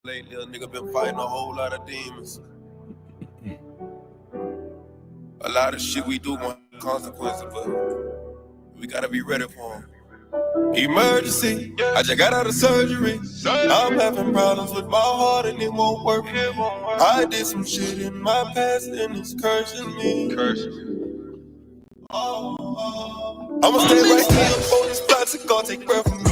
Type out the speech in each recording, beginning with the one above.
Lately, a nigga been fighting a whole lot of demons. A lot of shit we do want consequences, but we gotta be ready for them. Emergency, I just got out of surgery. I'm having problems with my heart and it won't work. I did some shit in my past and it's cursing me. I'ma stay right here for this toxic, gonna take breath from me.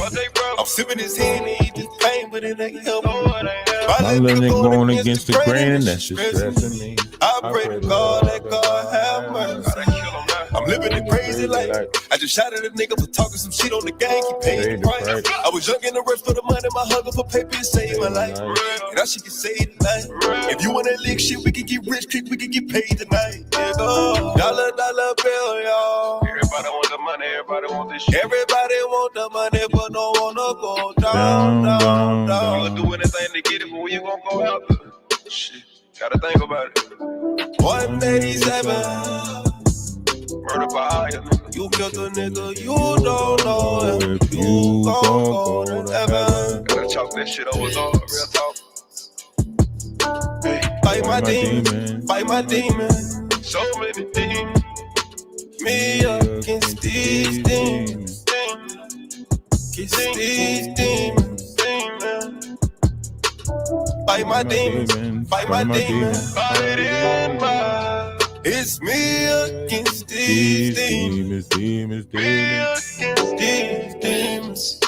I'm sipping this Henny, this pain, but it ain't helping. My little nigga going against the grain, and that's just stressing me. I pray to God that God have mercy. I'm living it crazy like I just shot at a nigga for talking some shit on the gang. He paid the price. I was young in the rush for the money, my hunger for paper and saved my life. And I shit can save tonight. If you want that lick shit, we can get rich quick, we can get paid tonight. Yeah, go. Dollar bill, y'all. Everybody want the money, everybody want this shit. Everybody want the money, but no wanna go down. You gonna do anything to get it, but where you gonna go after? Shit, gotta think about it. 187. Murder by iron. You killed a nigga, you don't know if you gon' go to heaven. Gotta chalk that shit over, dog. Real talk. Hey, fight my demons, fight my demons. So many demons. Me against these demons. Against these demons. Fight my demons, fight my demons. Fight in my. It's me against these demons. Me against these demons.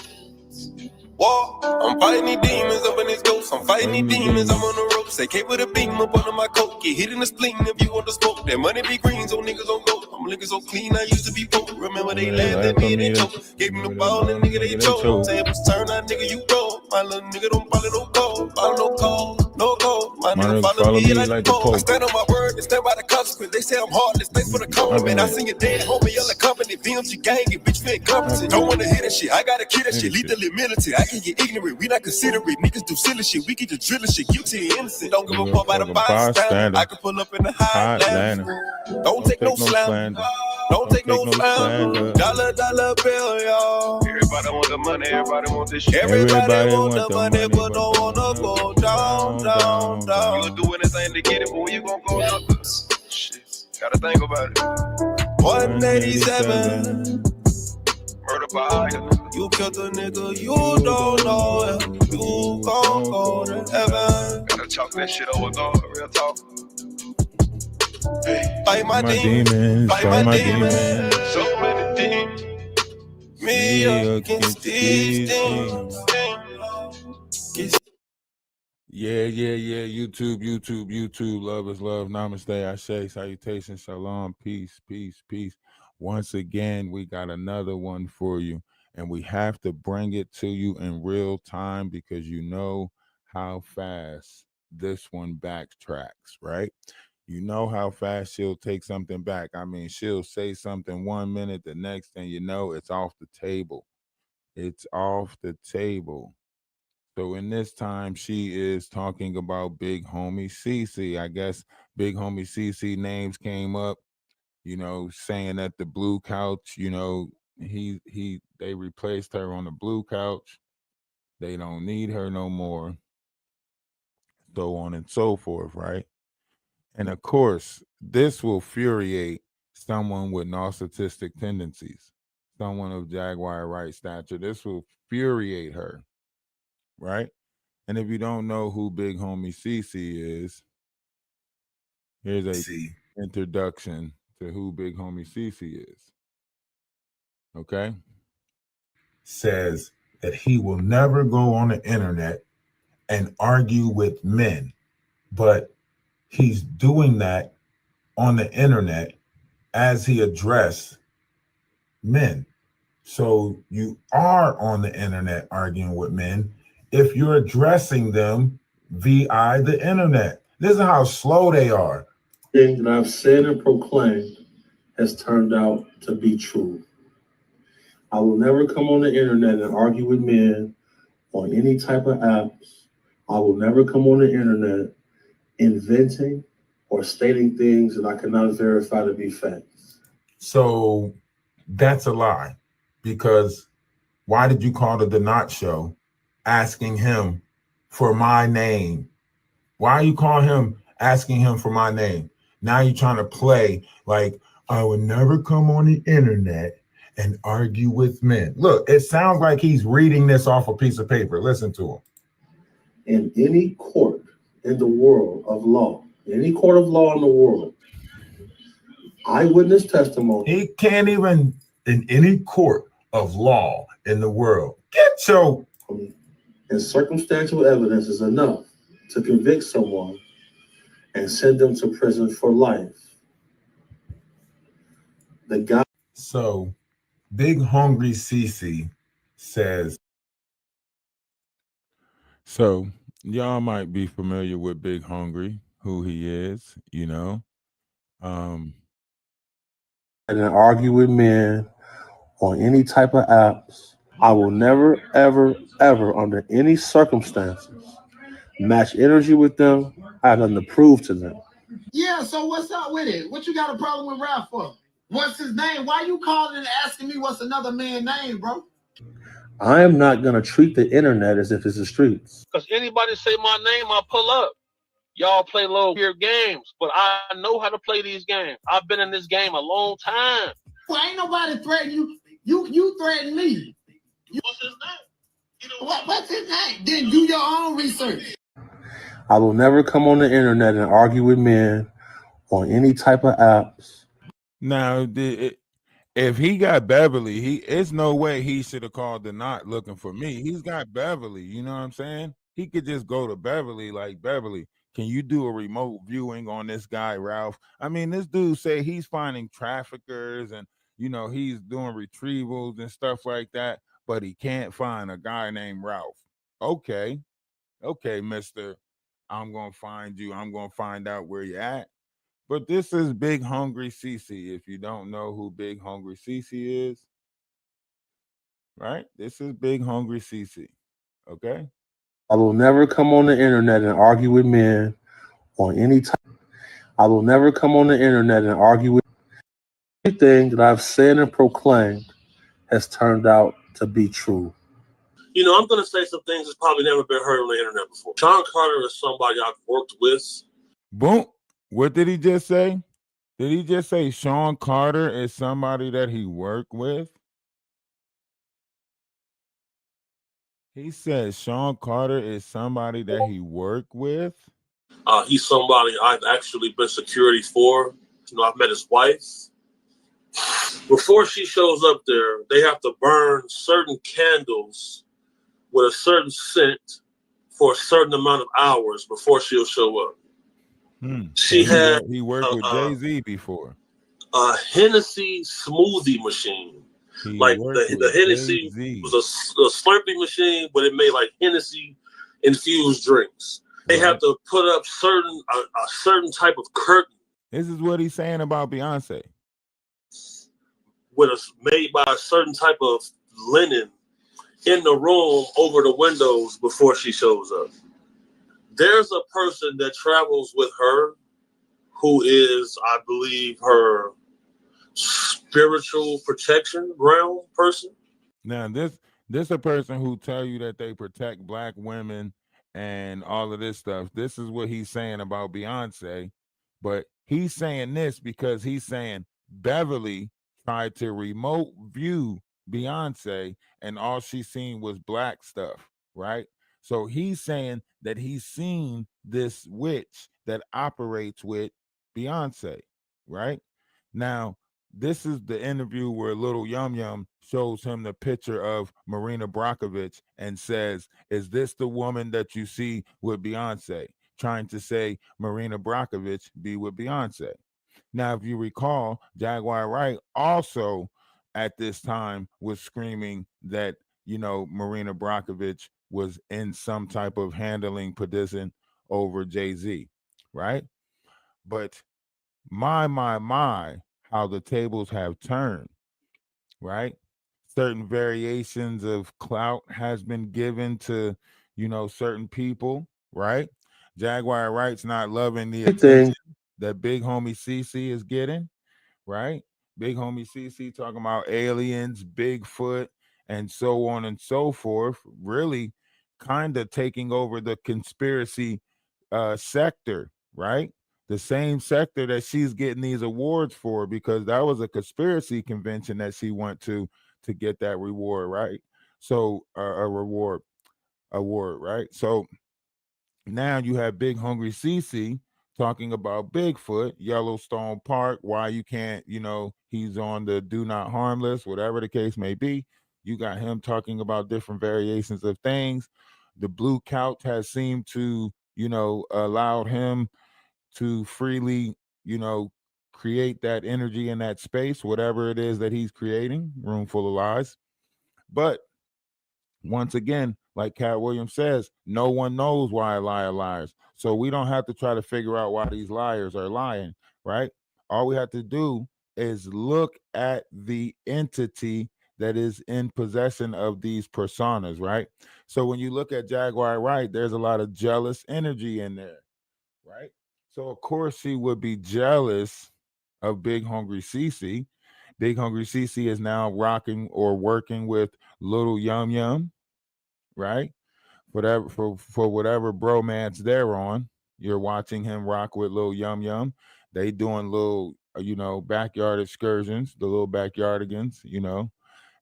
Whoa, I'm fighting these demons up in these ghosts. I'm fighting these demons. I'm on the ropes. They came with a beam up under my coat. Get hit in the spleen if you want to smoke. That money be green, so niggas don't go. I'm looking so clean, I used to be broke. Remember they laughed at me and they choked. Gave me the ball and nigga they choked. Say it was turn, that nigga you go. My little nigga don't follow no code. Follow no code, no code. My nigga follow me like the Pope. I stand on my word and stand by the consequence. They say I'm heartless, thanks for the compliment. I seen your dead homie, yell a company. VMG gang, it bitch fit incompetent. Don't wanna hear that shit, I gotta kill that shit. Lethally militant, I can get ignorant. We not considerate, niggas do silly shit. We get to drilling shit, guilty and innocent. Don't give a fuck about a bystander. I can pull up in the Highlander. Don't take no slander. Don't take no slander. Dollar bill, y'all. Everybody want the money, everybody want this shit. Everybody want the money, but don't wanna go down. You gonna do anything to get it, but where you gonna go after? Shit, gotta think about it. 187. Murder by iron. You killed a nigga, you don't know if you gon' go to heaven. Gotta chalk that shit over, dog. Real talk. Hey, fight my demons, fight my demons. So many demons. Me against these demons. Yeah. YouTube. Love is love. Namaste, Ashe, salutation, shalom, peace. Once again, we got another one for you, and we have to bring it to you in real time because you know how fast this one backtracks, right? You know how fast she'll take something back. I mean, she'll say something 1 minute, the next thing you know, it's off the table. It's off the table. So in this time, she is talking about BigHungryCC. I guess BigHungryCC names came up, you know, saying that the blue couch, you know, they replaced her on the blue couch. They don't need her no more. So on and so forth, right? And of course, this will infuriate someone with narcissistic tendencies, someone of Jaguar Wright stature. This will infuriate her, right? And if you don't know who BigHungryCC is, here's a introduction to who BigHungryCC is. Okay? Says that he will never go on the internet and argue with men, but he's doing that on the internet as he addressed men. So you are on the internet arguing with men if you're addressing them via the internet. Listen how slow they are. Things that I've said and proclaimed has turned out to be true. I will never come on the internet and argue with men on any type of apps. I will never come on the internet inventing or stating things that I cannot verify to be facts. So that's a lie, because why did you call the Not Show asking him for my name? Why are you calling him, asking him for my name? Now you're trying to play like I would never come on the internet and argue with men. Look, it sounds like he's reading this off a piece of paper. Listen to him. In any court in the world of law, any court of law in the world, eyewitness testimony. He can't even, in any court of law in the world, get your. And circumstantial evidence is enough to convict someone and send them to prison for life. The guy. So, BigHungryCC says. So y'all might be familiar with Big Hungry, who he is, you know. And argue with men on any type of apps. I will never, ever, ever, under any circumstances, match energy with them. I have nothing to prove to them. Yeah, so what's up with it? What you got a problem with Ralph for? What's his name? Why you calling and asking me what's another man's name, bro? I am not going to treat the internet as if it's the streets. Because anybody say my name, I'll pull up. Y'all play little weird games, but I know how to play these games. I've been in this game a long time. Well, ain't nobody threatening you. You threaten me. What's his name? What's his name? Then do your own research. I will never come on the internet and argue with men on any type of apps. Now, if he got Beverly, it's no way he should have called the knot looking for me. He's got Beverly, you know what I'm saying? He could just go to Beverly, like, Beverly, can you do a remote viewing on this guy, Ralph? I mean, this dude say he's finding traffickers and, you know, he's doing retrievals and stuff like that, but he can't find a guy named Ralph. Okay, mister, I'm going to find you. I'm going to find out where you're at. But this is BigHungryCC. If you don't know who BigHungryCC is, right? This is BigHungryCC. Okay? I will never come on the internet and argue with men on any type. I will never come on the internet and argue with anything that I've said and proclaimed has turned out to be true. You know, I'm going to say some things that's probably never been heard on the internet before. Sean Carter is somebody I've worked with. Boom. What did he just say? Did he just say Sean Carter is somebody that he worked with? He said Sean Carter is somebody that he worked with? He's somebody I've actually been security for. You know, I've met his wife. Before she shows up there, they have to burn certain candles with a certain scent for a certain amount of hours before she'll show up. He worked with Jay-Z before. A Hennessy smoothie machine. The Hennessy Jay-Z. was a Slurpee machine, but it made like Hennessy infused drinks. They have to put up a certain type of curtain. This is what he's saying about Beyonce. Made by a certain type of linen in the room over the windows before she shows up. There's a person that travels with her who is, I believe, her spiritual protection realm person. Now, this a person who tell you that they protect black women and all of this stuff. This is what he's saying about Beyonce, but he's saying this because he's saying Beverly tried to remote view Beyonce and all she seen was black stuff, right? So he's saying that he's seen this witch that operates with Beyonce, right? Now, this is the interview where Little Yum Yum shows him the picture of Marina Brockovich and says, is this the woman that you see with Beyonce? Trying to say Marina Brockovich be with Beyonce. Now, if you recall, Jaguar Wright also at this time was screaming that, you know, Marina Brockovich was in some type of handling position over Jay-Z, right? But my, how the tables have turned, right? Certain variations of clout has been given to, you know, certain people, right? Jaguar Wright's not loving the attention that Big Homie CC is getting, right? Big Homie CC talking about aliens, Bigfoot, and so on and so forth, really kind of taking over the conspiracy sector, right? The same sector that she's getting these awards for, because that was a conspiracy convention that she went to get that reward, right? So a reward award, right? So now you have BigHungryCC talking about Bigfoot, Yellowstone Park, why you can't, he's on the do not harm list, whatever the case may be. You got him talking about different variations of things. The blue couch has seemed to, allowed him to freely, create that energy in that space, whatever it is that he's creating, room full of lies. But once again, like Cat Williams says, no one knows why a liar lies. So we don't have to try to figure out why these liars are lying, right? All we have to do is look at the entity that is in possession of these personas, right? So when you look at Jaguar Wright, there's a lot of jealous energy in there, right? So of course she would be jealous of BigHungryCC. BigHungryCC is now rocking or working with Little Yum Yum, right? Whatever for whatever bromance they're on, you're watching him rock with Little Yum Yum. They doing little, backyard excursions, the little backyardigans,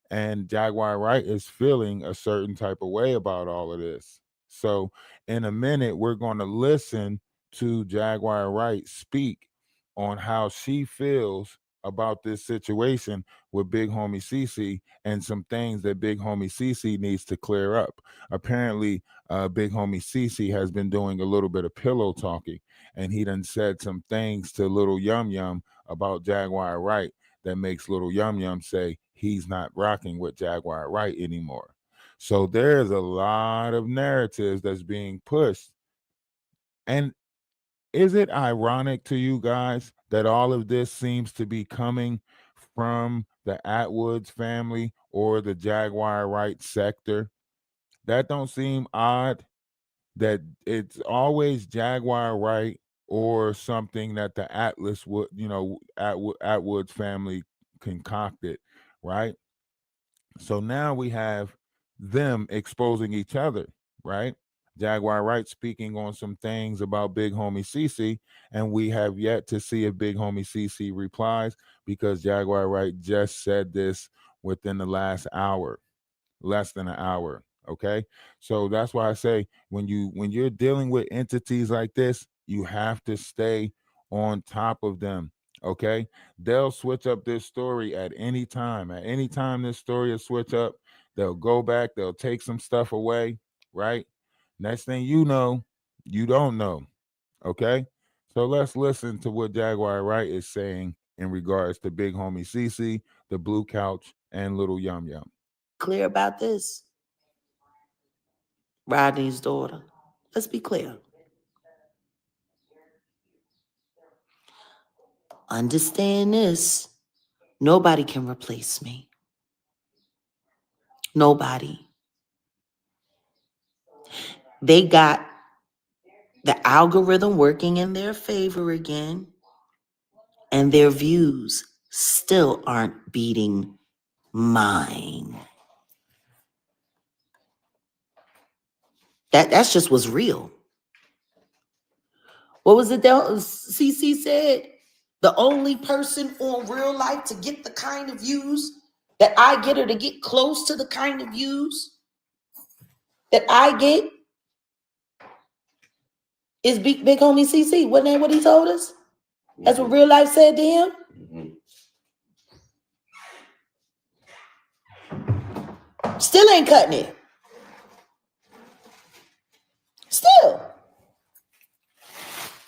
and Jaguar Wright is feeling a certain type of way about all of this. So in a minute, we're going to listen to Jaguar Wright speak on how she feels about this situation with Big Homie CC and some things that Big Homie CC needs to clear up. Apparently, Big Homie CC has been doing a little bit of pillow talking, and he done said some things to Little Yum Yum about Jaguar Wright that makes Little Yum Yum say he's not rocking with Jaguar Wright anymore. So there's a lot of narratives that's being pushed. And is it ironic to you guys that all of this seems to be coming from the Atwoods family or the Jaguar Wright sector? That don't seem odd that it's always Jaguar Wright or something that the Atlas would, Atwoods family concocted, right? So now we have them exposing each other, right? Jaguar Wright speaking on some things about Big Homie CC, and we have yet to see if Big Homie CC replies, because Jaguar Wright just said this within the last hour, less than an hour. Okay, so that's why I say when you're dealing with entities like this, you have to stay on top of them. Okay, they'll switch up this story at any time. At any time this story will switch up, they'll go back, they'll take some stuff away, right? Next thing you know, you don't know. Okay, so let's listen to what Jaguar Wright is saying in regards to Big Homie CC, the Blue Couch, and Little Yum Yum. Clear about this. Rodney's daughter. Let's be clear. Understand this. Nobody can replace me. Nobody. They got the algorithm working in their favor again, and their views still aren't beating mine. That's just what's real. What was it that CC said? The only person on Real Life to get the kind of views that I get, or to get close to the kind of views that I get, is Big Homie CC. Wasn't that what he told us? That's what Real Life said to him. Still ain't cutting it.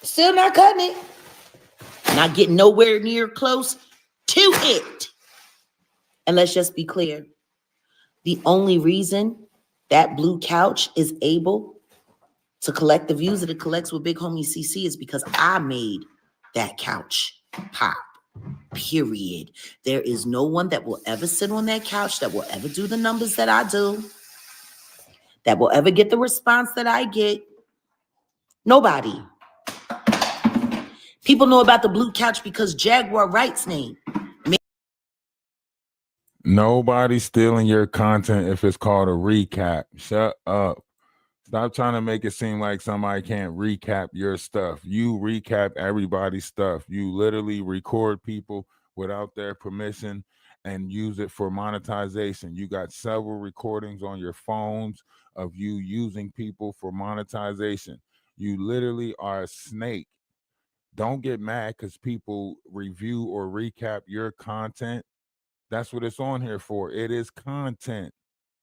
Still not cutting it. Not getting nowhere near close to it. And let's just be clear. The only reason that Blue Couch is able to collect the views that it collects with Big Homie CC is because I made that couch pop. Period. There is no one that will ever sit on that couch, that will ever do the numbers that I do, that will ever get the response that I get. Nobody. People know about the Blue Couch because Jaguar Wright's name. Nobody's stealing your content if it's called a recap. Shut up. Stop trying to make it seem like somebody can't recap your stuff. You recap everybody's stuff. You literally record people without their permission and use it for monetization. You got several recordings on your phones of you using people for monetization. You literally are a snake. Don't get mad because people review or recap your content. That's what it's on here for. It is content.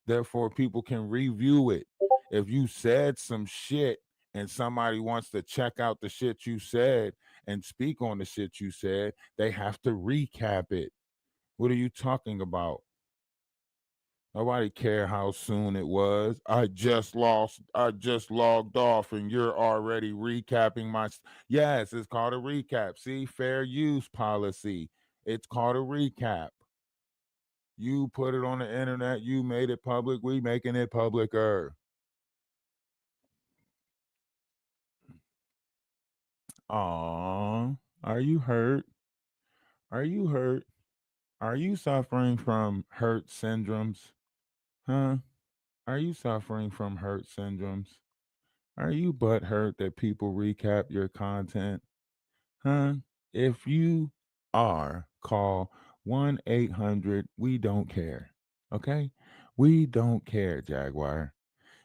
Therefore, people can review it. If you said some shit and somebody wants to check out the shit you said and speak on the shit you said, they have to recap it. What are you talking about? Nobody care how soon it was. I just logged off and you're already recapping my yes, it's called a recap. See, fair use policy. It's called a recap. You put it on the internet, you made it public, we making it publicer. Aw, are you hurt? Are you hurt? Are you suffering from hurt syndromes? Huh? Are you suffering from hurt syndromes? Are you butthurt that people recap your content? Huh? If you are, call 1-800 We Don't Care. Okay? We don't care, Jaguar.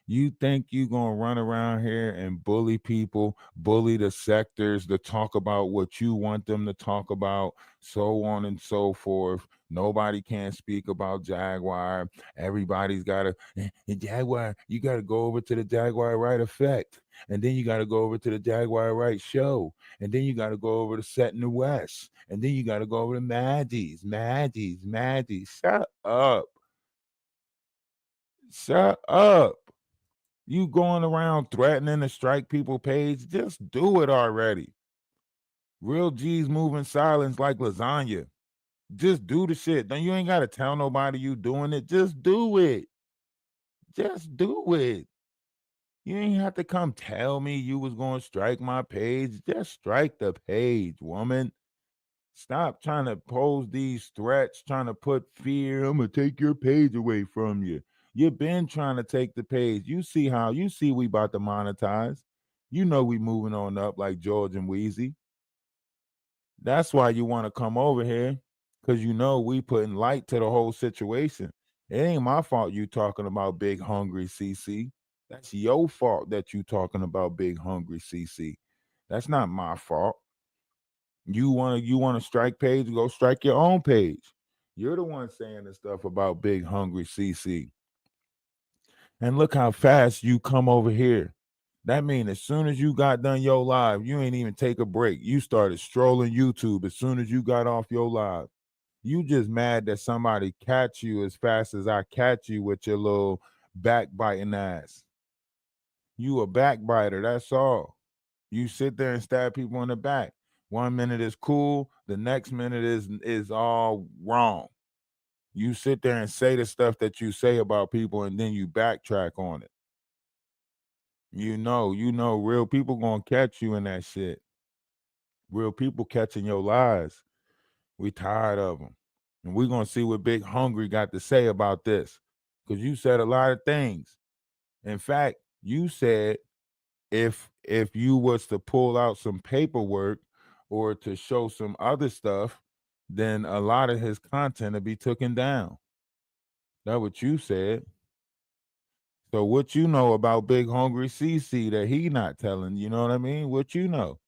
You think you gonna run around here and bully people, bully the sectors to talk about what you want them to talk about, so on and so forth. Nobody can speak about Jaguar. Everybody's gotta Jaguar, you gotta go over to the Jaguar Wright effect. And then you gotta go over to the Jaguar Wright show. And then you gotta go over to Set in the West. And then you gotta go over to Maggie's. Shut up. Shut up. You going around threatening to strike people page, just do it already. Real G's moving silence like lasagna. Just do the shit. Then you ain't got to tell nobody you doing it. Just do it. Just do it. You ain't have to come tell me you was going to strike my page. Just strike the page, woman. Stop trying to pose these threats, trying to put fear. I'm going to take your page away from you. You've been trying to take the page. You see we about to monetize. You know we moving on up like George and Wheezy. That's why you want to come over here, because you know we putting light to the whole situation. It ain't my fault you talking about BigHungryCC. That's your fault that you talking about BigHungryCC. That's not my fault. You want to strike page, go strike your own page. You're the one saying the stuff about BigHungryCC. And look how fast you come over here. That means as soon as you got done your live, you ain't even take a break. You started strolling YouTube as soon as you got off your live. You just mad that somebody catch you as fast as I catch you with your little backbiting ass. You a backbiter, that's all. You sit there and stab people in the back. 1 minute is cool, the next minute is all wrong. You sit there and say the stuff that you say about people and then you backtrack on it. You know, real people gonna catch you in that shit. Real people catching your lies. We tired of them. And we're gonna see what Big Hungry got to say about this. Because you said a lot of things. In fact, you said if you was to pull out some paperwork or to show some other stuff, then a lot of his content would be taken down. That's what you said. So what you know about BigHungryCC that he not telling, you know what I mean? What you know?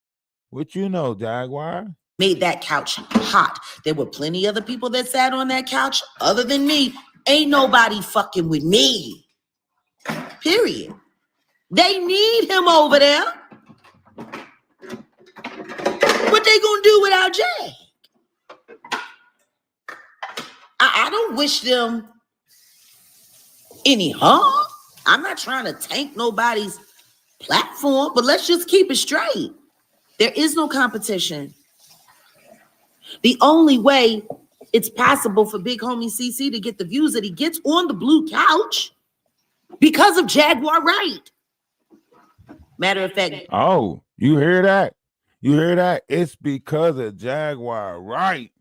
What you know, Jaguar? Made that couch hot. There were plenty other people that sat on that couch other than me. Ain't nobody fucking with me. Period. They need him over there. What they gonna do without Jag? I don't wish them any harm. I'm not trying to tank nobody's platform, but let's just keep it straight. There is no competition. The only way it's possible for Big Homie CC to get the views that he gets on the blue couch because of Jaguar Wright. Matter of fact. Oh, you hear that? You hear that? It's because of Jaguar Wright.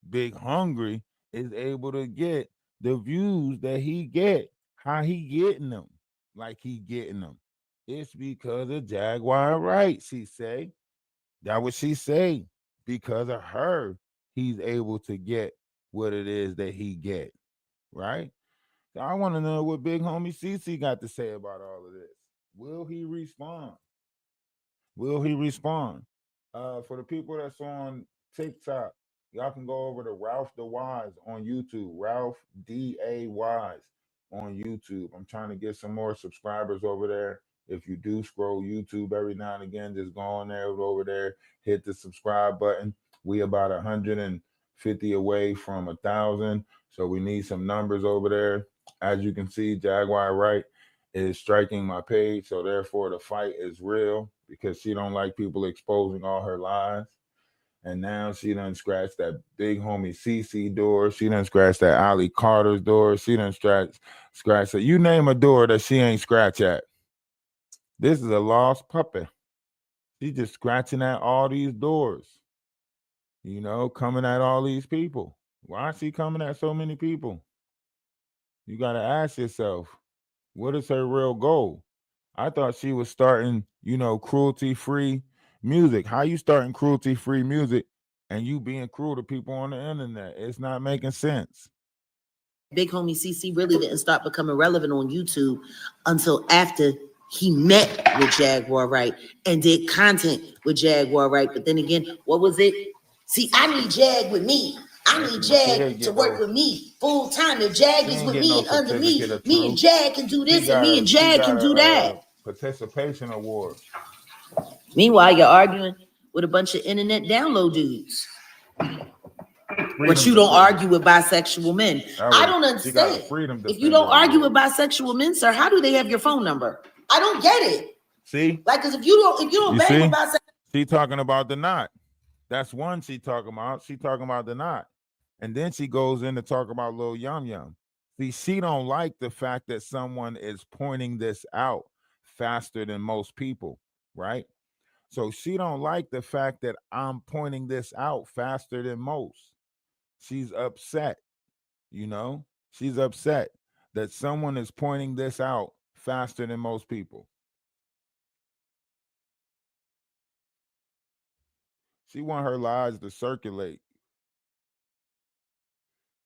Big Hungry is able to get the views that he get. How he getting them? Like he getting them. It's because of Jaguar Wright, she say. That what she say. Because of her, he's able to get what it is that he get, right? So I want to know what Big Homie CC got to say about all of this. Will he respond? Will he respond? For the people that's on TikTok, y'all can go over to Ralph the Wise on YouTube. Ralph D.A. Wise on YouTube. I'm trying to get some more subscribers over there. If you do scroll YouTube every now and again, just go on there over there, hit the subscribe button. We about 150 away from 1,000. So we need some numbers over there. As you can see, Jaguar Wright is striking my page, so therefore the fight is real because she don't like people exposing all her lies. And now she done scratched that Big Homie CC door. She done scratched that Ali Carter's door. She done scratched it. You name a door that she ain't scratch at. This is a lost puppy. She just scratching at all these doors. You know, coming at all these people. Why is she coming at so many people? You got to ask yourself, what is her real goal? I thought she was starting, you know, cruelty-free music. How you starting cruelty-free music and you being cruel to people on the internet? It's not making sense. Big Homie CC really didn't start becoming relevant on YouTube until after he met with Jaguar Wright and did content with Jaguar Wright. But then again, what was it? See, I need Jag with me. I need Jag to work with me full time. If Jag is with me and under me, me and Jag can do this and me and Jag can do that. Participation award. Meanwhile, you're arguing with a bunch of internet download dudes. But you don't argue with bisexual men. I don't understand. If you don't argue with bisexual men, sir, how do they have your phone number? I don't get it. See? Like, because if you don't bang with bisexual, she talking about the knot. That's one she talking about. She talking about the knot. And then she goes in to talk about Lil Yum Yum. See, she don't like the fact that someone is pointing this out faster than most people, right? So she don't like the fact that I'm pointing this out faster than most. She's upset, you know? She's upset that someone is pointing this out faster than most people. She want her lies to circulate.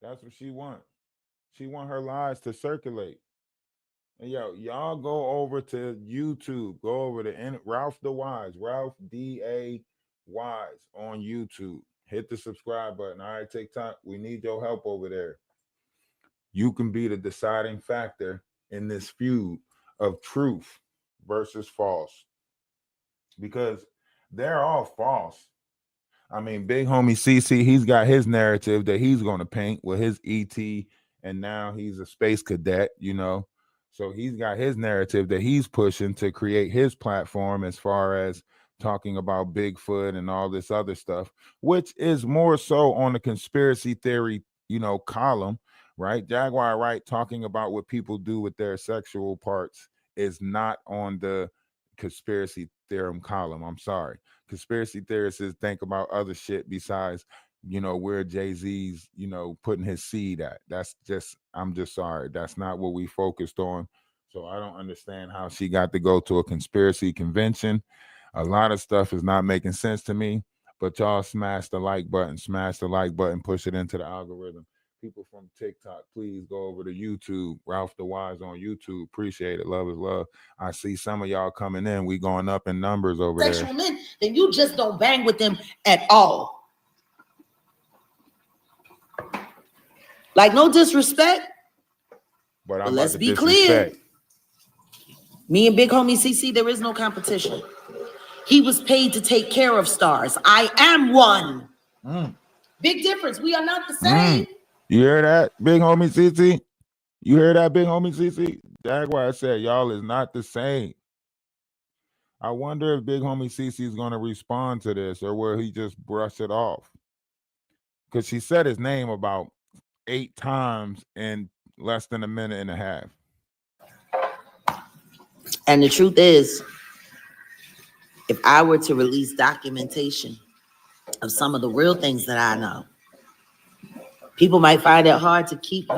That's what she want. She want her lies to circulate. And yo, y'all go over to YouTube. Go over to Ralph the Wise, Ralph D.A. Wise on YouTube. Hit the subscribe button. All right, TikTok, we need your help over there. You can be the deciding factor in this feud of truth versus false. Because they're all false. I mean, Big Homie CC, he's got his narrative that he's going to paint with his ET, and now he's a space cadet, you know. So he's got his narrative that he's pushing to create his platform as far as talking about Bigfoot and all this other stuff, which is more so on the conspiracy theory, you know, column, right? Jaguar Wright talking about what people do with their sexual parts is not on the conspiracy theorem column. I'm sorry. Conspiracy theorists think about other shit besides, you know, where Jay-Z's, you know, putting his seed at. That's just, I'm just sorry. That's not what we focused on. So I don't understand how she got to go to a conspiracy convention. A lot of stuff is not making sense to me, but y'all smash the like button, push it into the algorithm. People from TikTok, please go over to YouTube. Ralph the Wise on YouTube. Appreciate it. Love is love. I see some of y'all coming in. We going up in numbers over there. Sexual men, then you just don't bang with them at all. Like, no disrespect. But let's be clear. Me and Big Homie CC, there is no competition. He was paid to take care of stars. I am one. Big difference. We are not the same. You hear that, Big Homie CC? You hear that, Big Homie CC? Jaguar said, y'all is not the same. I wonder if Big Homie CC is going to respond to this, or will he just brush it off? Because she said his name about 8 times in less than a minute and a half. And the truth is, if I were to release documentation of some of the real things that I know, people might find it hard to keep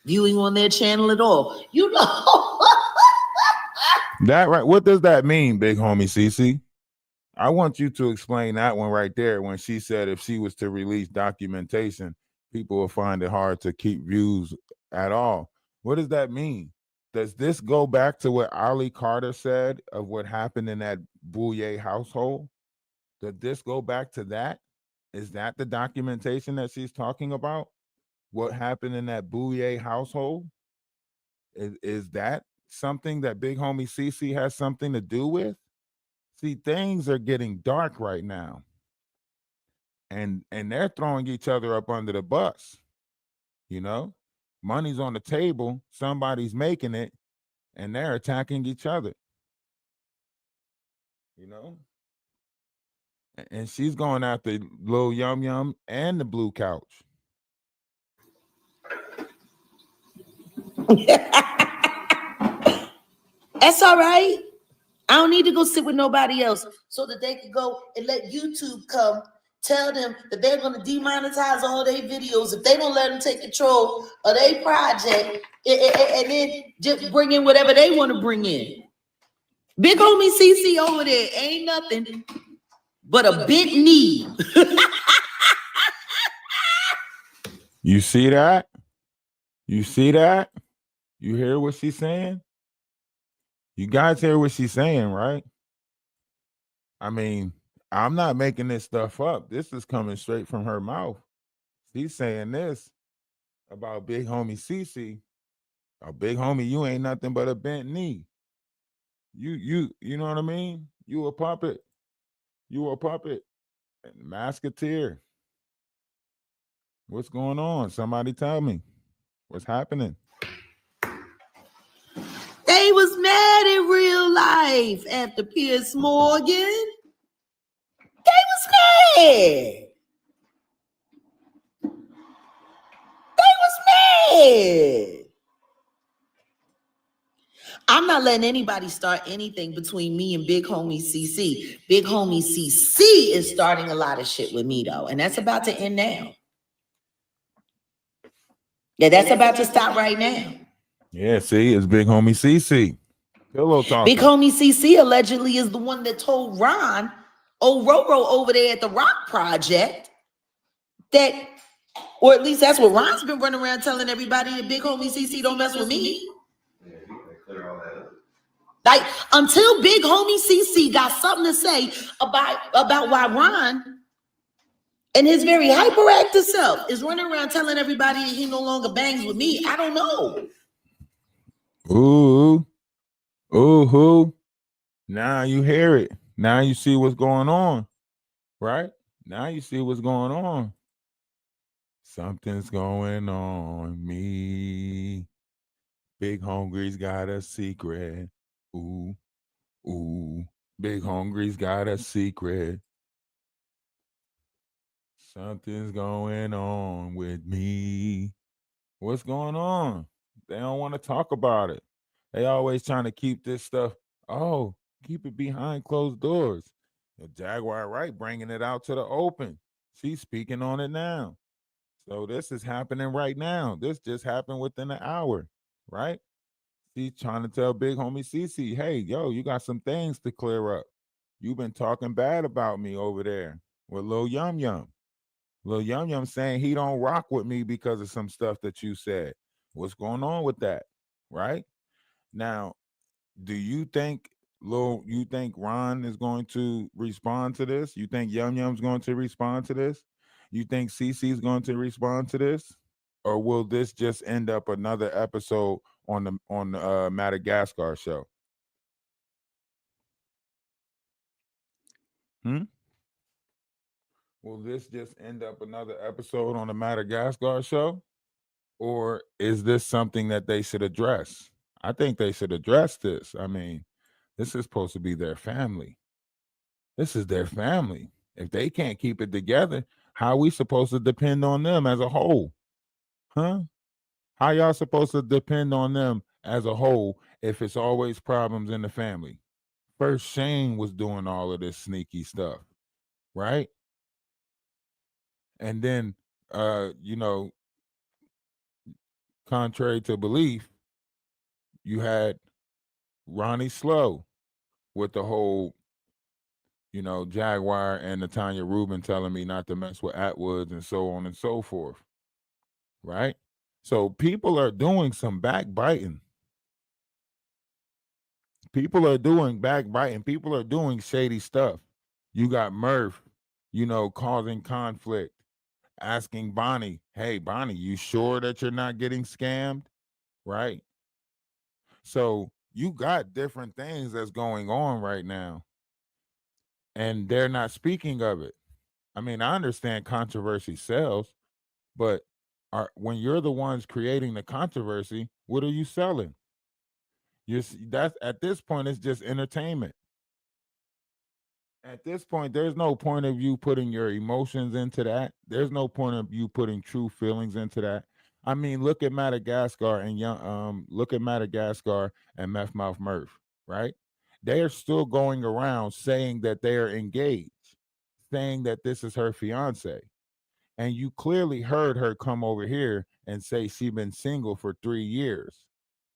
viewing on their channel at all. You know, That right? What does that mean, big homie CC? I want you to explain that one right there. When she said if she was to release documentation, people will find it hard to keep views at all. What does that mean? Does this go back to what Ali Carter said of what happened in that Bouye household? Does this go back to that? Is that the documentation that she's talking about? What happened in that Bouye household? Is that something that big homie CC has something to do with? See, things are getting dark right now. And they're throwing each other up under the bus. You know, money's on the table, somebody's making it, and they're attacking each other. You know, and she's going after Lil Yum Yum and the Blue Couch. That's all right. I don't need to go sit with nobody else so that they can go and let YouTube come tell them that they're going to demonetize all their videos if they don't let them take control of their project and then just bring in whatever they want to bring in. Big homie CC over there ain't nothing but a big knee. You see that? You see that? You hear what she's saying? You guys hear what she's saying, right? I mean, I'm not making this stuff up. This is coming straight from her mouth. She's saying this about big homie CC. Oh, big homie, you ain't nothing but a bent knee. You know what I mean? You a puppet. You a puppet. Masketeer. What's going on? Somebody tell me. What's happening? They was mad in real life after Piers Morgan. They was mad. They was mad. I'm not letting anybody start anything between me and big homie CC. Big homie CC is starting a lot of shit with me though, and that's about to end now. Yeah, that's about to stop right now. Yeah, see, it's big homie CC. Pillow talking. Big homie CC allegedly is the one that told Ron O'Roro over there at the Rock Project that, or at least that's what Ron's been running around telling everybody, that big homie CC don't mess with me. Yeah, you can clear all that up. Like, until big homie CC got something to say about why Ron and his very hyperactive self is running around telling everybody he no longer bangs with me, I don't know. Ooh. Ooh. Now you hear it. Now you see what's going on. Right? Now you see what's going on. Something's going on me. Big Hungry's got a secret. Ooh. Big Hungry's got a secret. Something's going on with me. What's going on? They don't want to talk about it. They always trying to keep this stuff. Oh, keep it behind closed doors. Jaguar Wright bringing it out to the open. She's speaking on it now. So this is happening right now. This just happened within an hour, right? She's trying to tell big homie CC, hey, yo, you got some things to clear up. You've been talking bad about me over there with Lil Yum Yum. Lil Yum Yum saying he don't rock with me because of some stuff that you said. What's going on with that? Right? Now, do you think Ron is going to respond to this? You think Yum Yum's going to respond to this? You think CC's going to respond to this? Or will this just end up another episode on the Madagascar show? Will this just end up another episode on the Madagascar show? Or is this something that they should address? I think they should address this. I mean, this is supposed to be their family. This is their family. If they can't keep it together, how are we supposed to depend on them as a whole? Huh? How y'all supposed to depend on them as a whole if it's always problems in the family? First, Shane was doing all of this sneaky stuff, right? And then, contrary to belief, you had Ronnie Slow with the whole, you know, Jaguar and Natanya Rubin telling me not to mess with Atwoods and so on and so forth. Right? So people are doing some backbiting. People are doing backbiting. People are doing shady stuff. You got Murph, you know, causing conflict, asking Bonnie, hey, Bonnie, you sure that you're not getting scammed? Right? So you got different things that's going on right now, and they're not speaking of it. I mean, I understand controversy sells, but when you're the ones creating the controversy, what are you selling? That's at this point, it's just entertainment. At this point, there's no point of you putting your emotions into that. There's no point of you putting true feelings into that. I mean, look at Madagascar and look at Madagascar and Meth Mouth Murph, right? They are still going around saying that they are engaged, saying that this is her fiance. And you clearly heard her come over here and say she's been single for 3 years,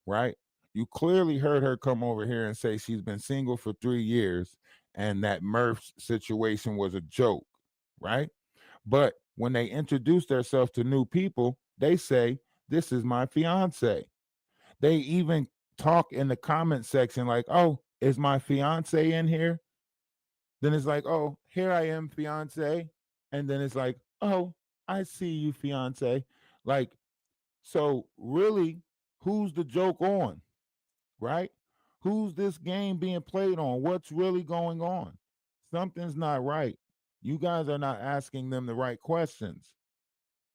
right? You clearly heard her come over here and say she's been single for 3 years and that Murph's situation was a joke, right? But when they introduce themselves to new people, they say, this is my fiance. They even talk in the comment section like, oh, is my fiance in here? Then it's like, oh, here I am, fiance. And then it's like, oh, I see you, fiance. Like, so really, who's the joke on? Right? Who's this game being played on? What's really going on? Something's not right. You guys are not asking them the right questions.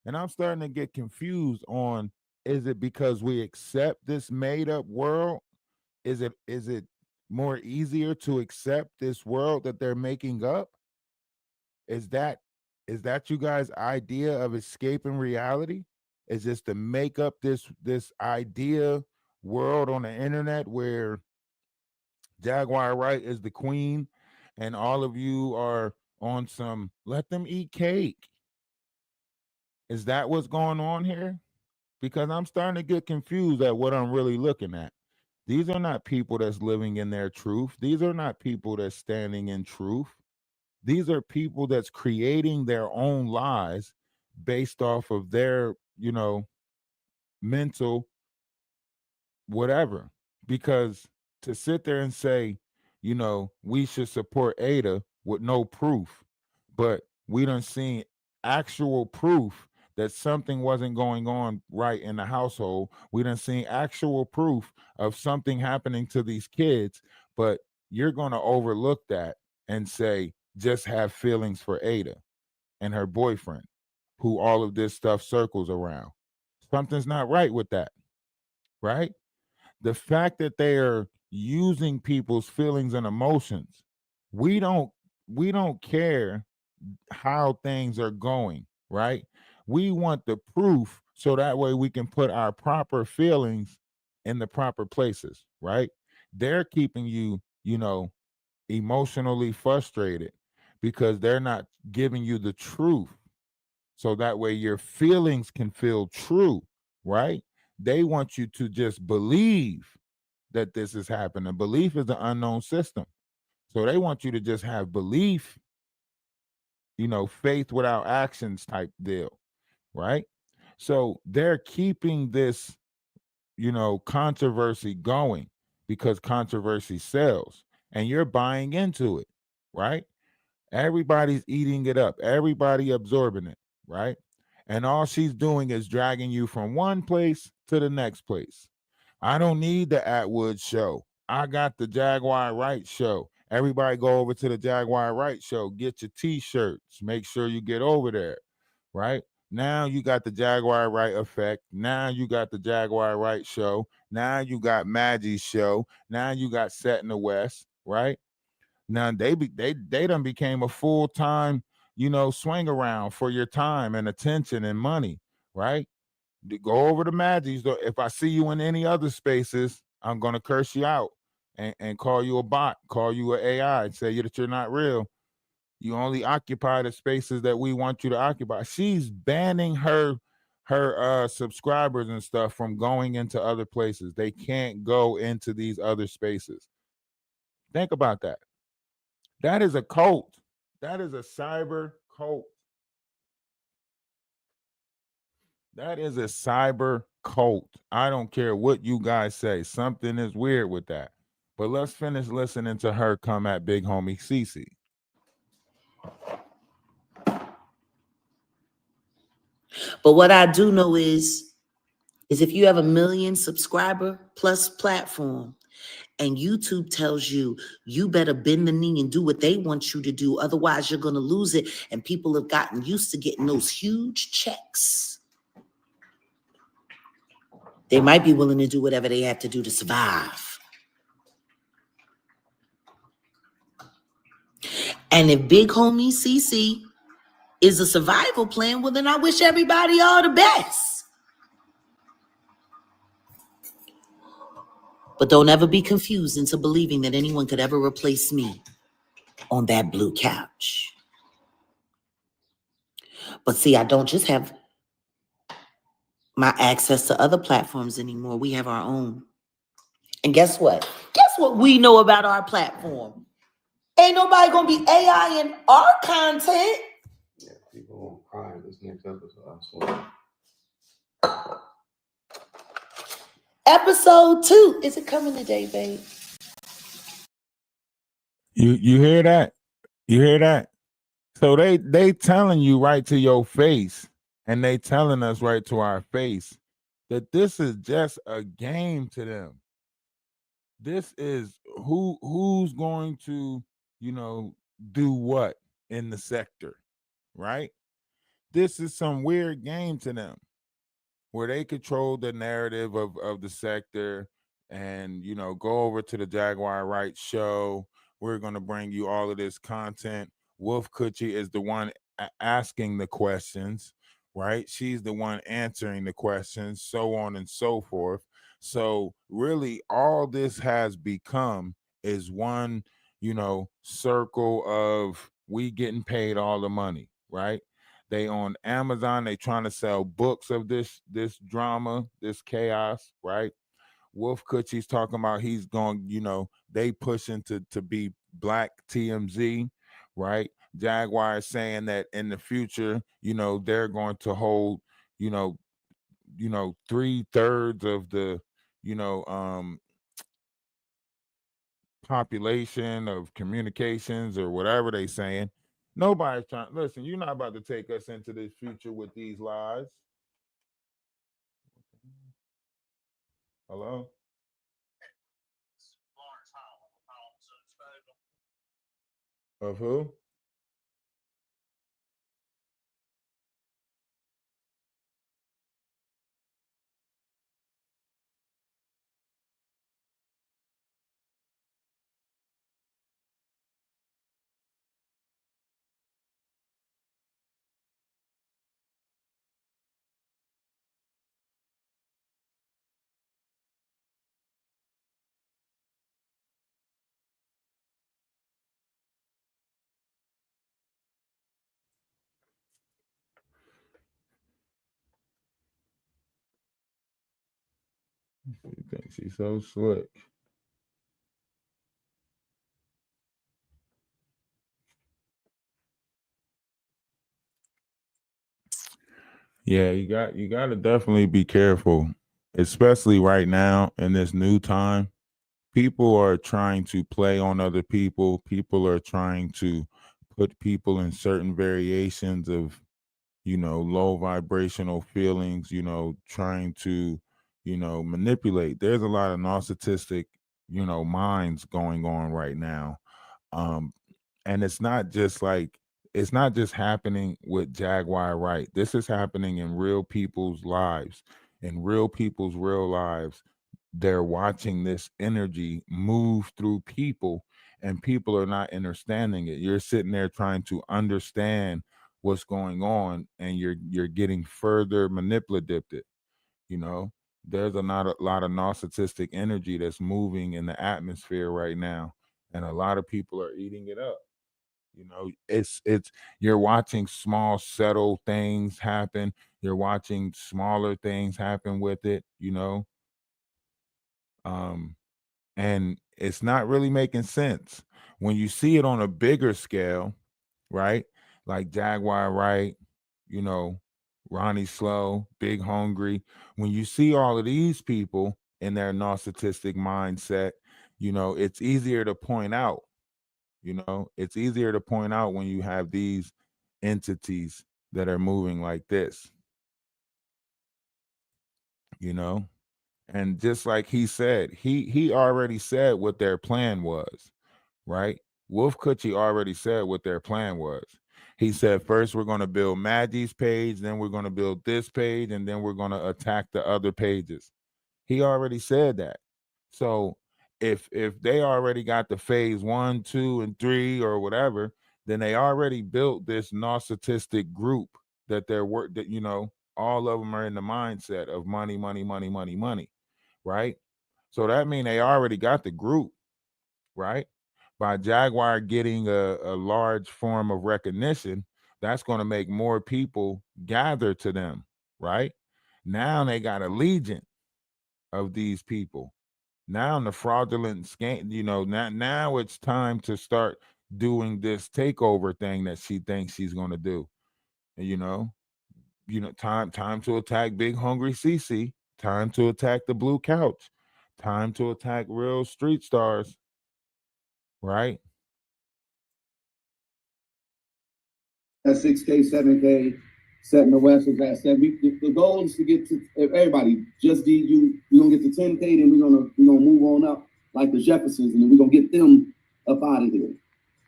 And I'm starting to get confused on, is it because we accept this made up world? Is it more easier to accept this world that they're making up? Is that you guys' idea of escaping reality? Is just to make up this idea world on the internet where Jaguar Wright is the queen and all of you are on some let them eat cake? Is that what's going on here? Because I'm starting to get confused at what I'm really looking at. These are not people that's living in their truth. These are not people that's standing in truth. These are people that's creating their own lies based off of their, you know, mental whatever. Because to sit there and say, you know, we should support Ada with no proof, but we done seen actual proof that something wasn't going on right in the household. We done seen actual proof of something happening to these kids, but you're going to overlook that and say, just have feelings for Ada and her boyfriend, who all of this stuff circles around. Something's not right with that, right? The fact that they are using people's feelings and emotions, we don't care how things are going, right? We want the proof so that way we can put our proper feelings in the proper places, right? They're keeping you, you know, emotionally frustrated because they're not giving you the truth. So that way your feelings can feel true, right? They want you to just believe that this is happening. Belief is the unknown system. So they want you to just have belief, you know, faith without actions type deal, right? So they're keeping this, you know, controversy going because controversy sells and you're buying into it, right? Everybody's eating it up, everybody absorbing it, right? And all she's doing is dragging you from one place to the next place. I don't need the Atwood show. I got the Jaguar Wright show. Everybody go over to the Jaguar Wright show. Get your t-shirts. Make sure you get over there, right? Now you got the Jaguar Wright effect. Now you got the Jaguar Wright show. Now you got Maggie's show. Now you got Set in the West, right? Now they done became a full-time, you know, swing around for your time and attention and money, right? Go over to Maggie's. If I see you in any other spaces, I'm gonna curse you out and call you a bot, call you an AI, and say that you're not real. You only occupy the spaces that we want you to occupy. She's banning her her subscribers and stuff from going into other places. They can't go into these other spaces. Think about that. That is a cult. That is a cyber cult. That is a cyber cult. I don't care what you guys say. Something is weird with that. But let's finish listening to her come at Big Homie CC. But what I do know is if you have a 1 million subscriber plus platform and YouTube tells you you better bend the knee and do what they want you to do, otherwise you're going to lose it, and people have gotten used to getting those huge checks, they might be willing to do whatever they have to do to survive. And if Big Homie CC is a survival plan, well, then I wish everybody all the best. But don't ever be confused into believing that anyone could ever replace me on that blue couch. But see, I don't just have my access to other platforms anymore. We have our own. And guess what? Guess what we know about our platform? Ain't nobody gonna be AI in our content. Yeah, people won't cry in this next episode. I swear. Episode 2. Is it coming today, babe? You hear that? You hear that? So they telling you right to your face, and they telling us right to our face that this is just a game to them. This is who's going to, do what in the sector, right? This is some weird game to them where they control the narrative of the sector and, go over to the Jaguar Wright show. We're going to bring you all of this content. Wolf Coochie is the one asking the questions, right? She's the one answering the questions, so on and so forth. So really all this has become is one, circle of we getting paid all the money, right? They on Amazon, they trying to sell books of this drama, this chaos, right? Wolf Coochie's talking about he's going, they pushing to be Black TMZ, right? Jaguar is saying that in the future, they're going to hold, 3/3 of the, population of communications or whatever they saying. Nobody's trying. Listen, you're not about to take us into this future with these lies. Hello? Of who? She thinks she's so slick. Yeah, you got to definitely be careful, especially right now in this new time. People are trying to play on other people. People are trying to put people in certain variations of, low vibrational feelings, trying to, manipulate. There's a lot of narcissistic, minds going on right now. And it's not just happening with Jaguar Wright. This is happening in real people's lives, in real people's real lives. They're watching this energy move through people, and people are not understanding it. You're sitting there trying to understand what's going on, and you're getting further manipulated. There's a lot of narcissistic energy that's moving in the atmosphere right now, and a lot of people are eating it up. It's you're watching small subtle things happen. You're watching smaller things happen with it, you know. And it's not really making sense. When you see it on a bigger scale, right? Like Jaguar Wright, you know, Ronnie Slow, BigHungry. When you see all of these people in their narcissistic mindset, you know, it's easier to point out. You know, it's easier to point out when you have these entities that are moving like this, you know. And just like he said, he already said what their plan was, right? Wolf Kutchi already said what their plan was. He said, first we're going to build Maggie's page, then we're going to build this page, and then we're going to attack the other pages. He already said that. So if they already got the phase 1, 2, and 3 or whatever, then they already built this narcissistic group that that, you know, all of them are in the mindset of money, money, money, money, money, right? So that means they already got the group, right? By Jaguar getting a large form of recognition, that's going to make more people gather to them, right? Now they got a legion of these people. Now the fraudulent scam, you know, now it's time to start doing this takeover thing that she thinks she's going to do. And, you know, time to attack BigHungryCC, time to attack the Blue Couch, time to attack real street stars, right? At 6K, 7K, setting the West, as I said, the goal is to get to everybody. Just you. We're gonna get to 10K, then we're gonna move on up like the Jeffersons, and then we're gonna get them up out of here.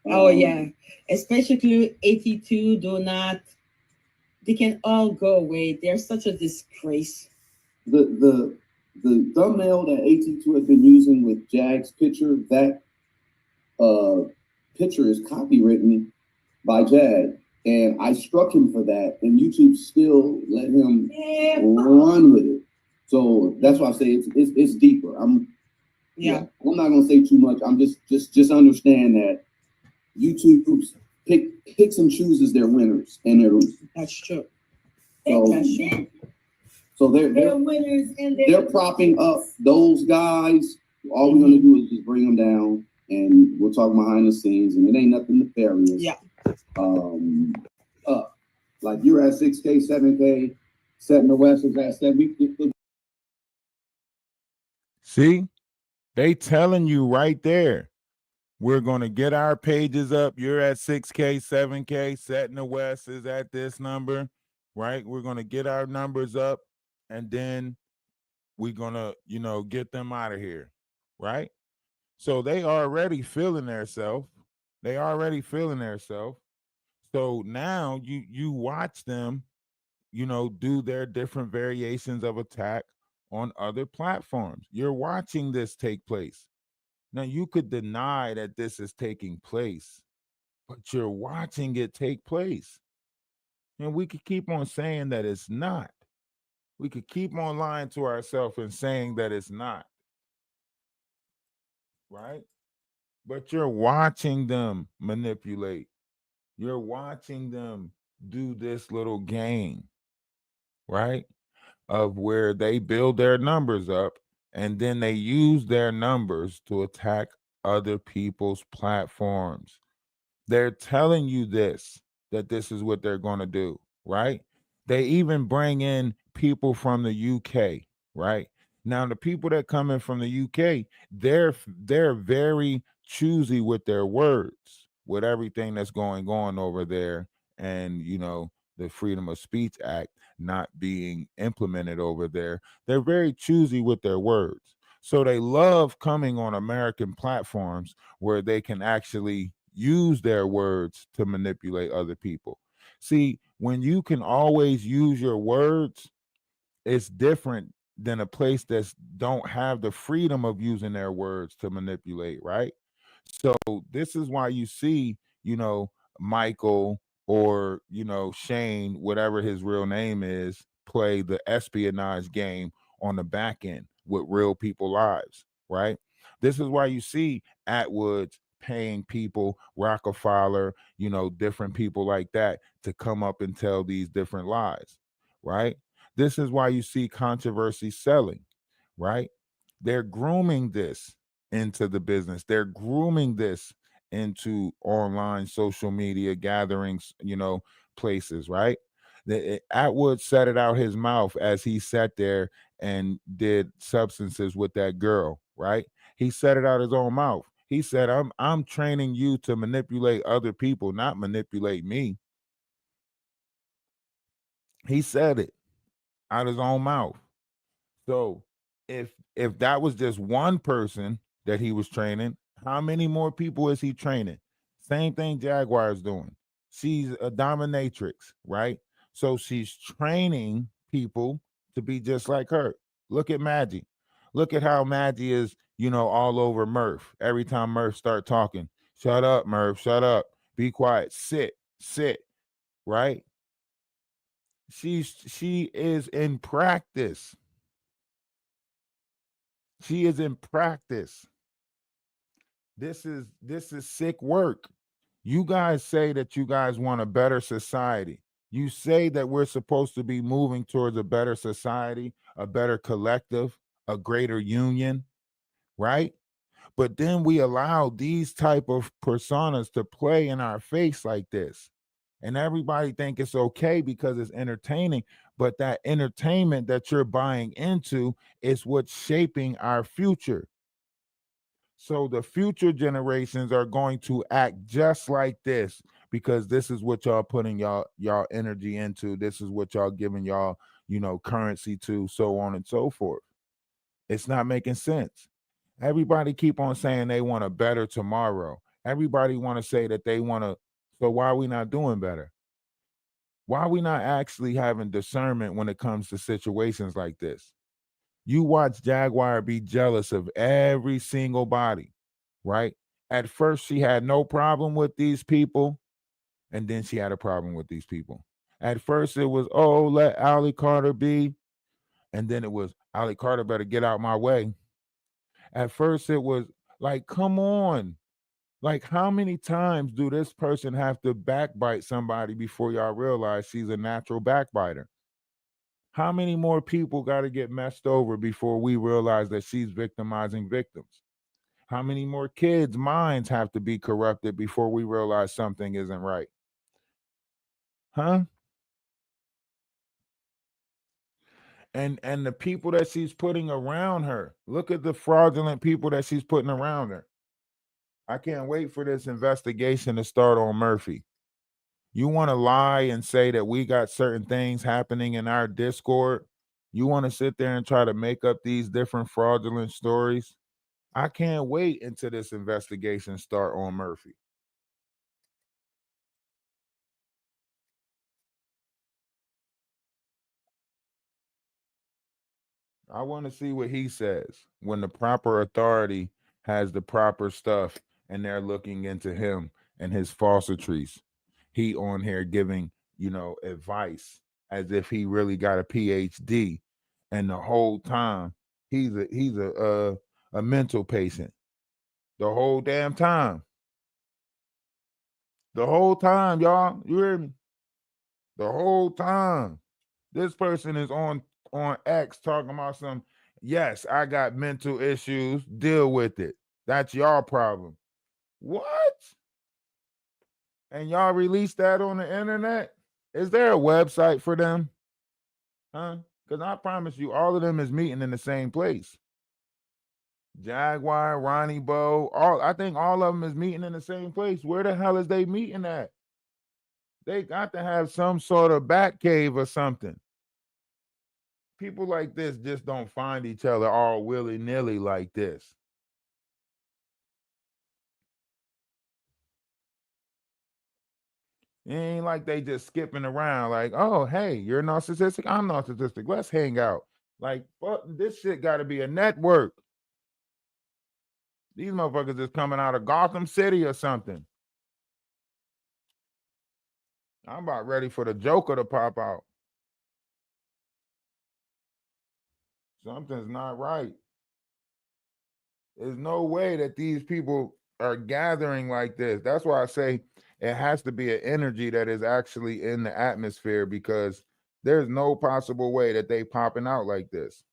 Oh yeah, especially 82. Do not. They can all go away. They're such a disgrace. The thumbnail that 82 has been using with Jag's picture, that picture is copywritten by Jag. And I struck him for that, and YouTube still let him run with it. So that's why I say it's deeper. I'm not gonna say too much. I'm just understand that YouTube picks and chooses their winners and their losers. That's true. So they're winners and they're propping up those guys. All we're gonna do is just bring them down, and we'll talk behind the scenes, and it ain't nothing nefarious. Yeah. Like you're at 6K, 7K, setting the West is at 7. See, they telling you right there, we're going to get our pages up. You're at 6K, 7K, setting the West is at this number, right? We're going to get our numbers up, and then we're going to, you know, get them out of here, right? So they already feeling themselves. They already feeling themselves. So now you watch them, you know, do their different variations of attack on other platforms. You're watching this take place. Now you could deny that this is taking place, but you're watching it take place. And we could keep on saying that it's not. We could keep on lying to ourselves and saying that it's not. Right? But you're watching them manipulate. You're watching them do this little game, right? Of where they build their numbers up and then they use their numbers to attack other people's platforms. They're telling you that this is what they're going to do, right? They even bring in people from the UK, right? Now, the people that come in from the UK, they're very choosy with their words, with everything that's going on over there, and you know, the Freedom of Speech Act not being implemented over there. They're very choosy with their words. So they love coming on American platforms where they can actually use their words to manipulate other people. See, when you can always use your words, it's different than a place that don't have the freedom of using their words to manipulate, right? So this is why you see, you know, Michael or, you know, Shane, whatever his real name is, play the espionage game on the back end with real people lives, right? This is why you see Atwoods paying people, Rockefeller, you know, different people like that to come up and tell these different lies. right? This is why you see controversy selling, right? They're grooming this into the business. They're grooming this into online social media gatherings, places, right? Atwood said it out his mouth as he sat there and did substances with that girl, right? He said it out his own mouth. He said, I'm training you to manipulate other people, not manipulate me. He said it out his own mouth. So if that was just one person that he was training, how many more people is he training? Same thing Jaguar is doing. She's a dominatrix, right? So she's training people to be just like her. Look at Maggie. Look at how Maggie is, all over Murph. Every time Murph start talking, shut up, Murph, shut up. Be quiet. Sit, right? She is in practice. She is in practice. This is sick work. You guys say that you guys want a better society. You say that we're supposed to be moving towards a better society, a better collective, a greater union, right? But then we allow these type of personas to play in our face like this. And everybody think it's okay because it's entertaining, but that entertainment that you're buying into is what's shaping our future. So the future generations are going to act just like this because this is what y'all putting y'all energy into. This is what y'all giving y'all, currency to, so on and so forth. It's not making sense. Everybody keep on saying they want a better tomorrow. Everybody want to say that they want to. So why are we not doing better? Why are we not actually having discernment when it comes to situations like this? You watch Jaguar be jealous of every single body, right? At first, she had no problem with these people, and then she had a problem with these people. At first, it was, oh, let Allie Carter be. And then it was, Allie Carter better get out my way. At first, it was like, come on. Like, how many times do this person have to backbite somebody before y'all realize she's a natural backbiter? How many more people got to get messed over before we realize that she's victimizing victims? How many more kids' minds have to be corrupted before we realize something isn't right? Huh? And the people that she's putting around her, look at the fraudulent people that she's putting around her. I can't wait for this investigation to start on Murphy. You want to lie and say that we got certain things happening in our Discord? You want to sit there and try to make up these different fraudulent stories? I can't wait until this investigation start on Murphy. I want to see what he says when the proper authority has the proper stuff and they're looking into him and his falsitries. He on here giving, advice as if he really got a PhD, and the whole time he's a mental patient. The whole damn time. The whole time, y'all. You hear me? The whole time. This person is on X talking about some, yes, I got mental issues, deal with it. That's y'all problem. What? And y'all release that on the internet? Is there a website for them? Huh? Because I promise you, all of them is meeting in the same place. Jaguar, Ronnie Bo, I think all of them is meeting in the same place. Where the hell is they meeting at? They got to have some sort of bat cave or something. People like this just don't find each other all willy-nilly like this. It ain't like they just skipping around like, oh, hey, you're narcissistic, I'm narcissistic, let's hang out. Like, this shit got to be a network. These motherfuckers is coming out of Gotham City or something. I'm about ready for the Joker to pop out. Something's not right. There's no way that these people are gathering like this. That's why I say it has to be an energy that is actually in the atmosphere, because There's no possible way that they popping out like this.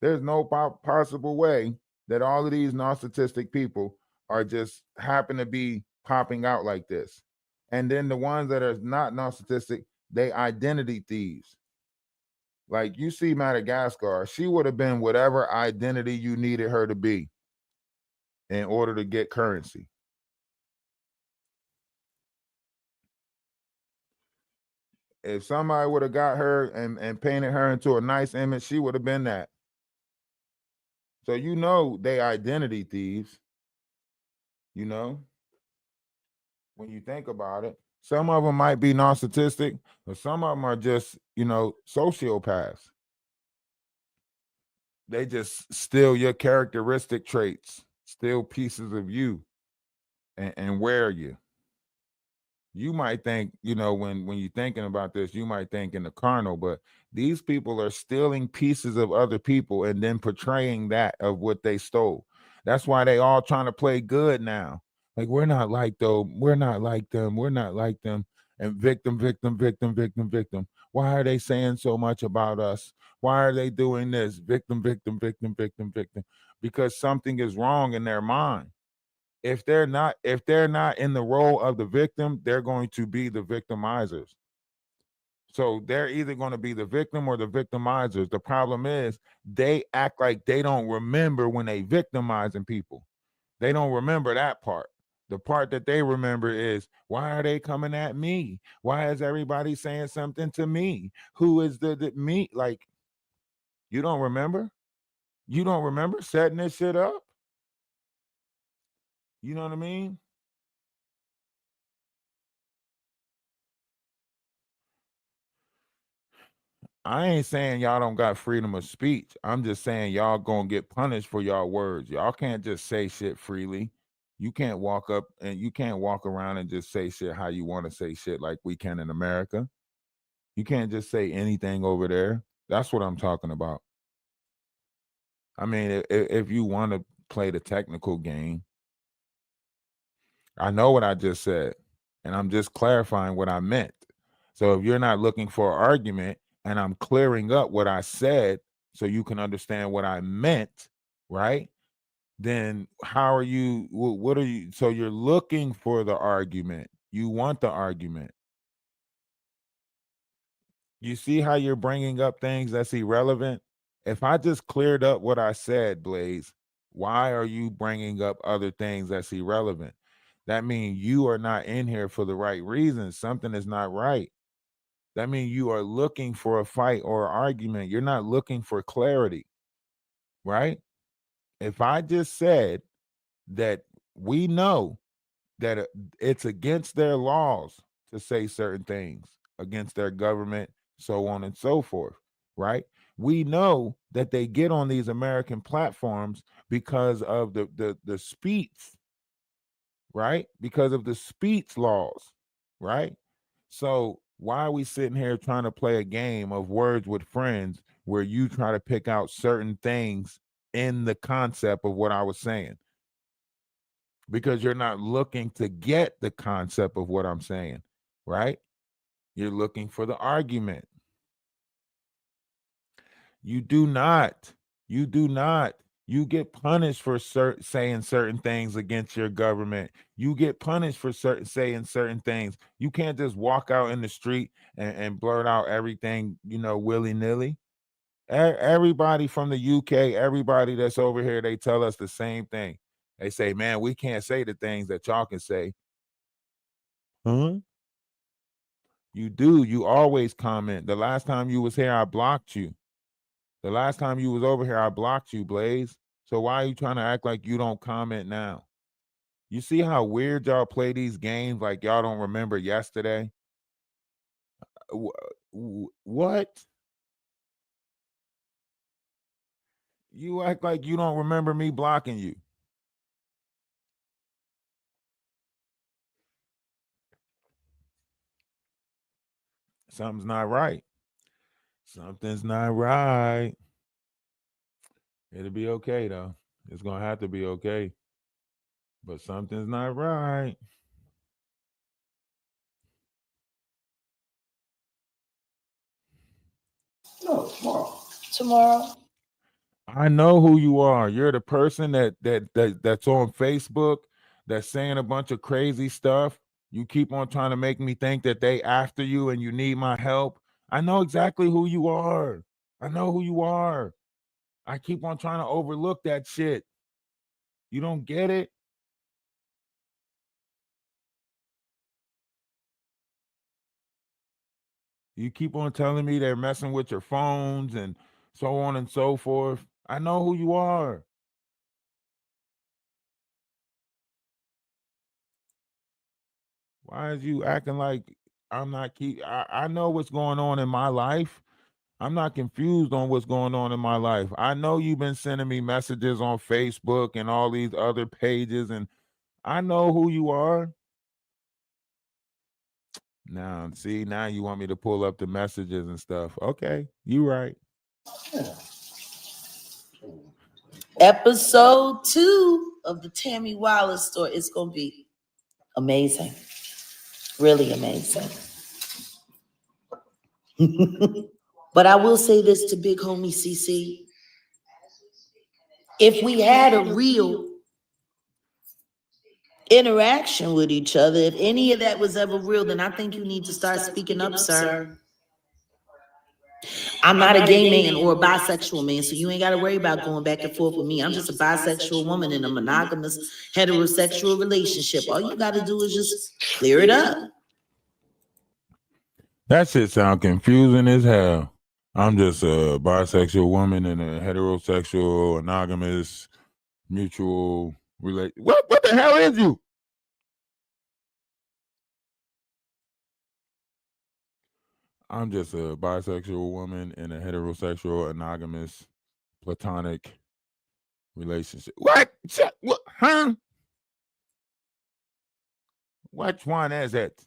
There's no possible way that all of these narcissistic people are just happen to be popping out like this. And then the ones that are not narcissistic, they identity thieves. Like you see Madagascar, she would have been whatever identity you needed her to be in order to get currency. If somebody would have got her and painted her into a nice image, she would have been that. So you know they identity thieves, you know, when you think about it. Some of them might be narcissistic, but some of them are just, you know, sociopaths. They just steal your characteristic traits, steal pieces of you and wear you. You might think, you know, when you're thinking about this, you might think in the carnal, but these people are stealing pieces of other people and then portraying that of what they stole. That's why they all trying to play good now. Like, we're not like them. We're not like them. We're not like them. And victim, victim, victim, victim, victim. Why are they saying so much about us? Why are they doing this? Victim, victim, victim, victim, victim. Because something is wrong in their mind. If they're not in the role of the victim, they're going to be the victimizers. So they're either going to be the victim or the victimizers. The problem is they act like they don't remember when they victimizing people. They don't remember that part. The part that they remember is, why are they coming at me? Why is everybody saying something to me? Who is the me? Like, you don't remember? You don't remember setting this shit up? You know what I mean? I ain't saying y'all don't got freedom of speech. I'm just saying y'all gonna get punished for y'all words. Y'all can't just say shit freely. You can't walk up and you can't walk around and just say shit how you want to say shit like we can in America. You can't just say anything over there. That's what I'm talking about. I mean, if you want to play the technical game, I know what I just said, and I'm just clarifying what I meant. So if you're not looking for an argument and I'm clearing up what I said so you can understand what I meant, right? Then how are you, what are you, so you're looking for the argument. You want the argument. You see how you're bringing up things that's irrelevant? If I just cleared up what I said, Blaze, why are you bringing up other things that's irrelevant? That means you are not in here for the right reasons. Something is not right. That means you are looking for a fight or argument. You're not looking for clarity, right? If I just said that we know that it's against their laws to say certain things, against their government, so on and so forth, right? We know that they get on these American platforms because of the speech, right? Because of the speech laws, right? So why are we sitting here trying to play a game of words with friends where you try to pick out certain things in the concept of what I was saying? Because you're not looking to get the concept of what I'm saying, right? You're looking for the argument. You do not. You do not. You get punished for saying certain things against your government. You get punished for saying certain things. You can't just walk out in the street and blurt out everything, you know, willy-nilly. Everybody from the UK, everybody that's over here, they tell us the same thing. They say, man, we can't say the things that y'all can say. Huh? You do. You always comment. The last time you was here, I blocked you. The last time you was over here, I blocked you, Blaze. So why are you trying to act like you don't comment now? You see how weird y'all play these games like y'all don't remember yesterday? What? You act like you don't remember me blocking you. Something's not right. Something's not right. It'll be okay, though. It's going to have to be okay. But something's not right. No, tomorrow. Tomorrow. I know who you are. You're the person that's on Facebook that's saying a bunch of crazy stuff. You keep on trying to make me think that they after you and you need my help. I know exactly who you are. I know who you are. I keep on trying to overlook that shit. You don't get it? You keep on telling me they're messing with your phones and so on and so forth. I know who you are. Why is you acting like I'm not I know what's going on in my life. I'm not confused on what's going on in my life. I know you've been sending me messages on Facebook and all these other pages, and I know who you are. Now, see, now you want me to pull up the messages and stuff. Okay, you right. Yeah. Episode 2 of the Tammy Wallace story is going to be amazing. Really amazing. But I will say this to Big Homie CC. If we had a real interaction with each other, if any of that was ever real, then I think you need to start speaking up, sir. I'm not a gay man or a bisexual man, so you ain't got to worry about going back and forth with me. I'm just a bisexual woman in a monogamous heterosexual relationship. All you got to do is just clear it up. That shit sound confusing as hell. I'm just a bisexual woman in a heterosexual, monogamous, mutual relation. What the hell is you? I'm just a bisexual woman in a heterosexual, monogamous, platonic relationship. What? What? Huh? Which one is it?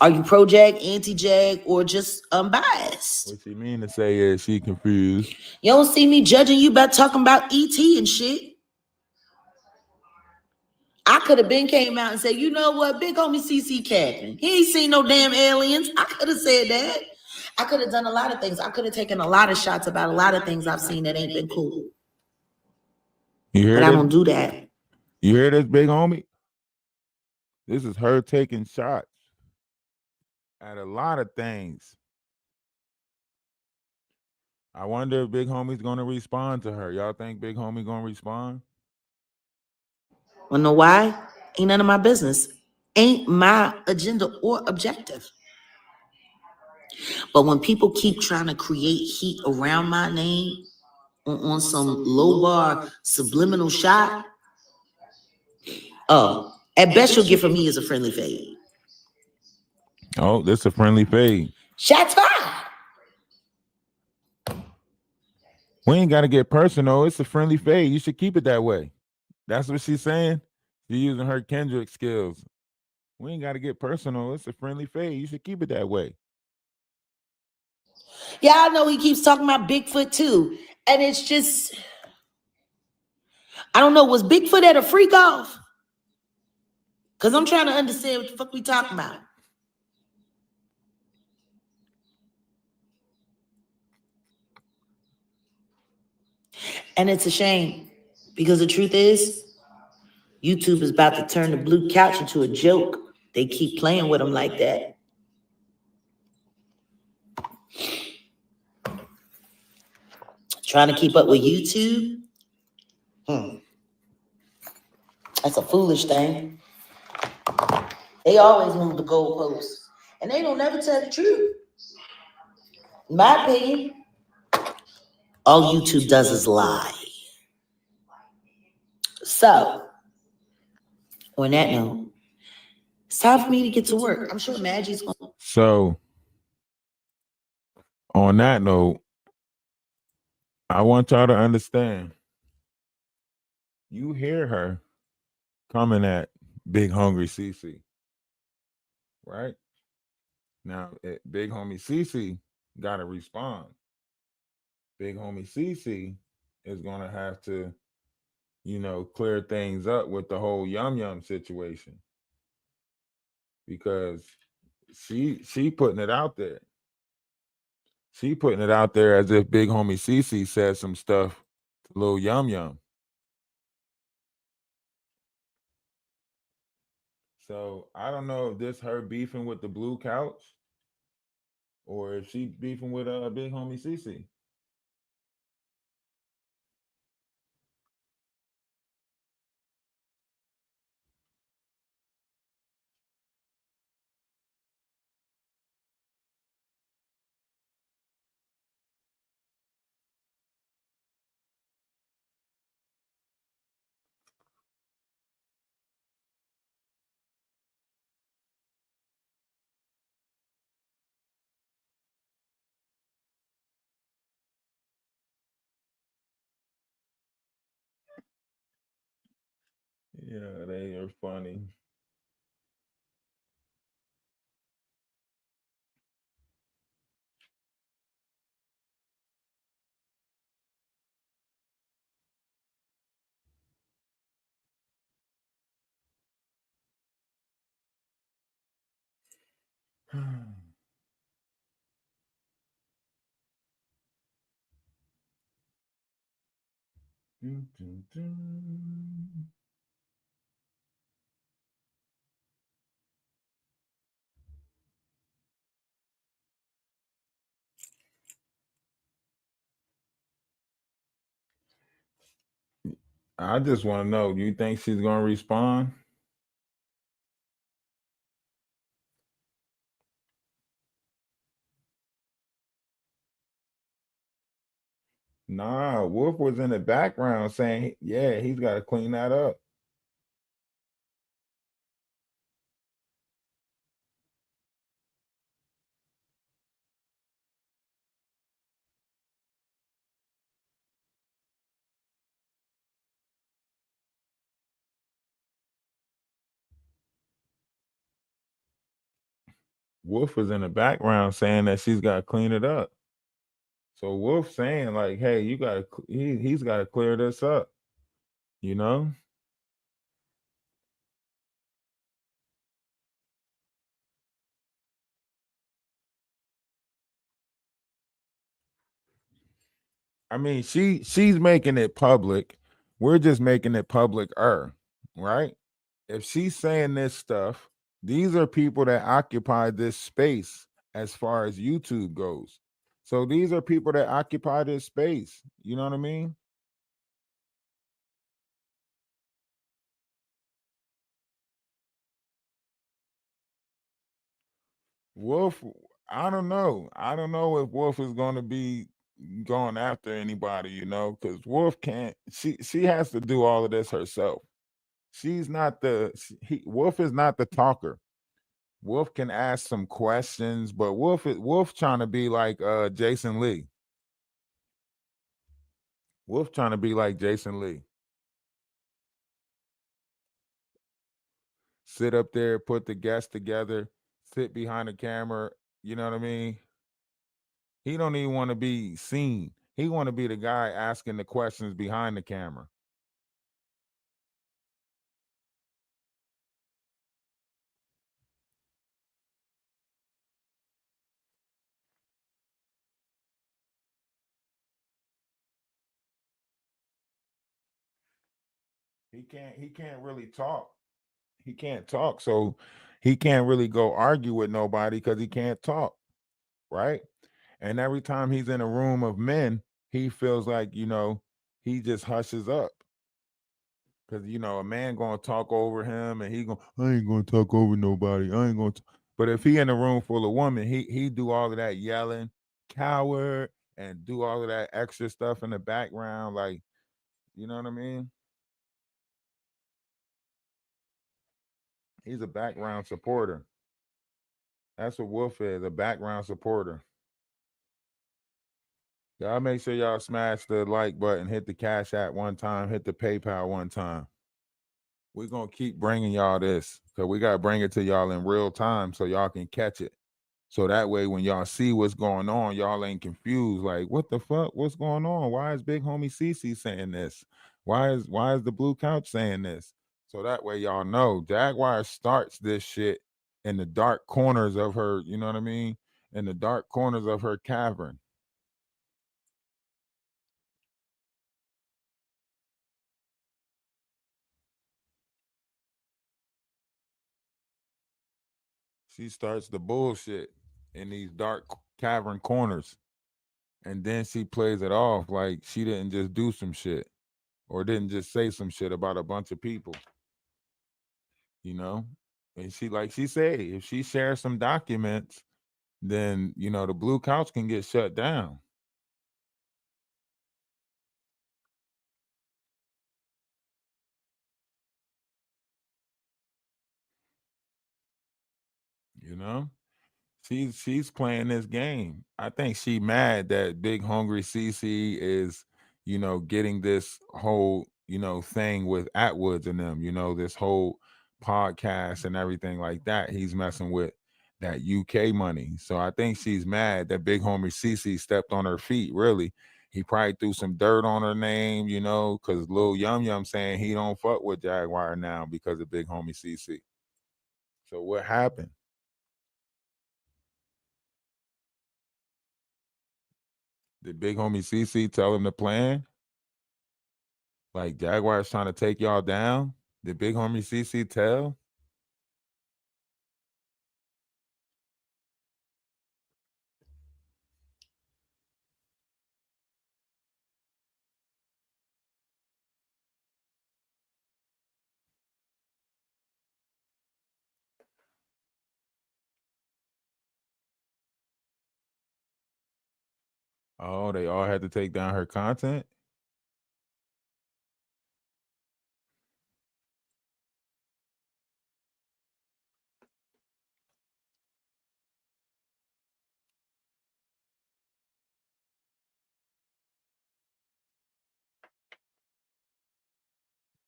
Are you pro-jag, anti-jag, or just unbiased? What she mean to say is she confused. You don't see me judging you by talking about ET and shit. I could have been came out and said, you know what, Big Homie CC capping. He ain't seen no damn aliens. I could have said that. I could have done a lot of things. I could have taken a lot of shots about a lot of things I've seen that ain't been cool. You hear but that? I don't do that. You hear this, Big Homie? This is her taking shots at a lot of things. I wonder if Big Homie's going to respond to her. Y'all think Big Homie going to respond? Wanna know why? Ain't none of my business. Ain't my agenda or objective. But when people keep trying to create heat around my name on some low bar subliminal shot, at best you'll get from me is a friendly fade. Oh, this is a friendly fade. Shots fired. We ain't got to get personal. It's a friendly fade. You should keep it that way. That's what she's saying. She's using her Kendrick skills. We ain't got to get personal. It's a friendly fade. You should keep it that way. Yeah, I know he keeps talking about Bigfoot too. And it's just, I don't know, was Bigfoot at a freak off? Because I'm trying to understand what the fuck we talking about. And it's a shame because the truth is, YouTube is about to turn the blue couch into a joke. They keep playing with them like that. Trying to keep up with YouTube? That's a foolish thing. They always move the goalposts. And they don't never tell the truth. In my opinion, all YouTube does is lie. So, on that note, it's time for me to get to work. I'm sure Maggie's going to. So, on that note, I want y'all to understand. You hear her coming at BigHungryCC, right? Now, Big Homie CC got to respond. Big Homie CC is going to have to, clear things up with the whole Yum Yum situation because she putting it out there. She putting it out there as if Big Homie CC said some stuff to Lil Yum Yum. So I don't know if this her beefing with the blue couch or if she beefing with Big Homie CC. Yeah, they are funny. Dun, dun, dun. I just want to know, do you think she's going to respond? Nah, Wolf was in the background saying, yeah, he's got to clean that up. Wolf was in the background saying that she's got to clean it up. So Wolf saying like, hey, you got to, he's got to clear this up, you know? I mean, she's making it public. We're just making it public-er, right? If she's saying this stuff, these are people that occupy this space as far as YouTube goes. So these are people that occupy this space. You know what I mean? Wolf, I don't know. I don't know if Wolf is going to be going after anybody, you know, because Wolf can't. She has to do all of this herself. She's not the Wolf is not the talker. Wolf can ask some questions, but Wolf trying to be like Jason Lee. Wolf trying to be like Jason Lee. Sit up there, put the guests together, sit behind the camera. You know what I mean? He don't even want to be seen. He want to be the guy asking the questions behind the camera. He can't really talk. He can't talk. So he can't really go argue with nobody because he can't talk. Right. And every time he's in a room of men, he feels like, you know, he just hushes up. Cause you know, a man gonna talk over him and I ain't gonna talk over nobody. I ain't gonna but if he in a room full of women, he do all of that yelling, coward, and do all of that extra stuff in the background, like, you know what I mean? He's a background supporter. That's what Wolf is, a background supporter. Y'all make sure y'all smash the like button, hit the Cash App one time, hit the PayPal one time. We're going to keep bringing y'all this because we got to bring it to y'all in real time so y'all can catch it. So that way, when y'all see what's going on, y'all ain't confused. Like, what the fuck? What's going on? Why is Big Homie CC saying this? Why is the Blue Couch saying this? So that way, y'all know Jaguar starts this shit in the dark corners of her. You know what I mean? In the dark corners of her cavern. She starts the bullshit in these dark cavern corners. And then she plays it off like she didn't just do some shit or didn't just say some shit about a bunch of people. You know? And she, like she said, if she shares some documents, then, you know, the blue couch can get shut down. You know? She's playing this game. I think she mad that BigHungryCC is, you know, getting this whole, you know, thing with Atwoods and them, you know, this whole podcast and everything like that. He's messing with that UK money. So I think she's mad that BigHungryCC stepped on her feet, really. He probably threw some dirt on her name, you know, because Lil Yum Yum saying he don't fuck with Jaguar now because of BigHungryCC. So what happened? Did BigHungryCC tell him the plan? Like Jaguar's trying to take y'all down? Did BigHungryCC tell? Oh, they all had to take down her content?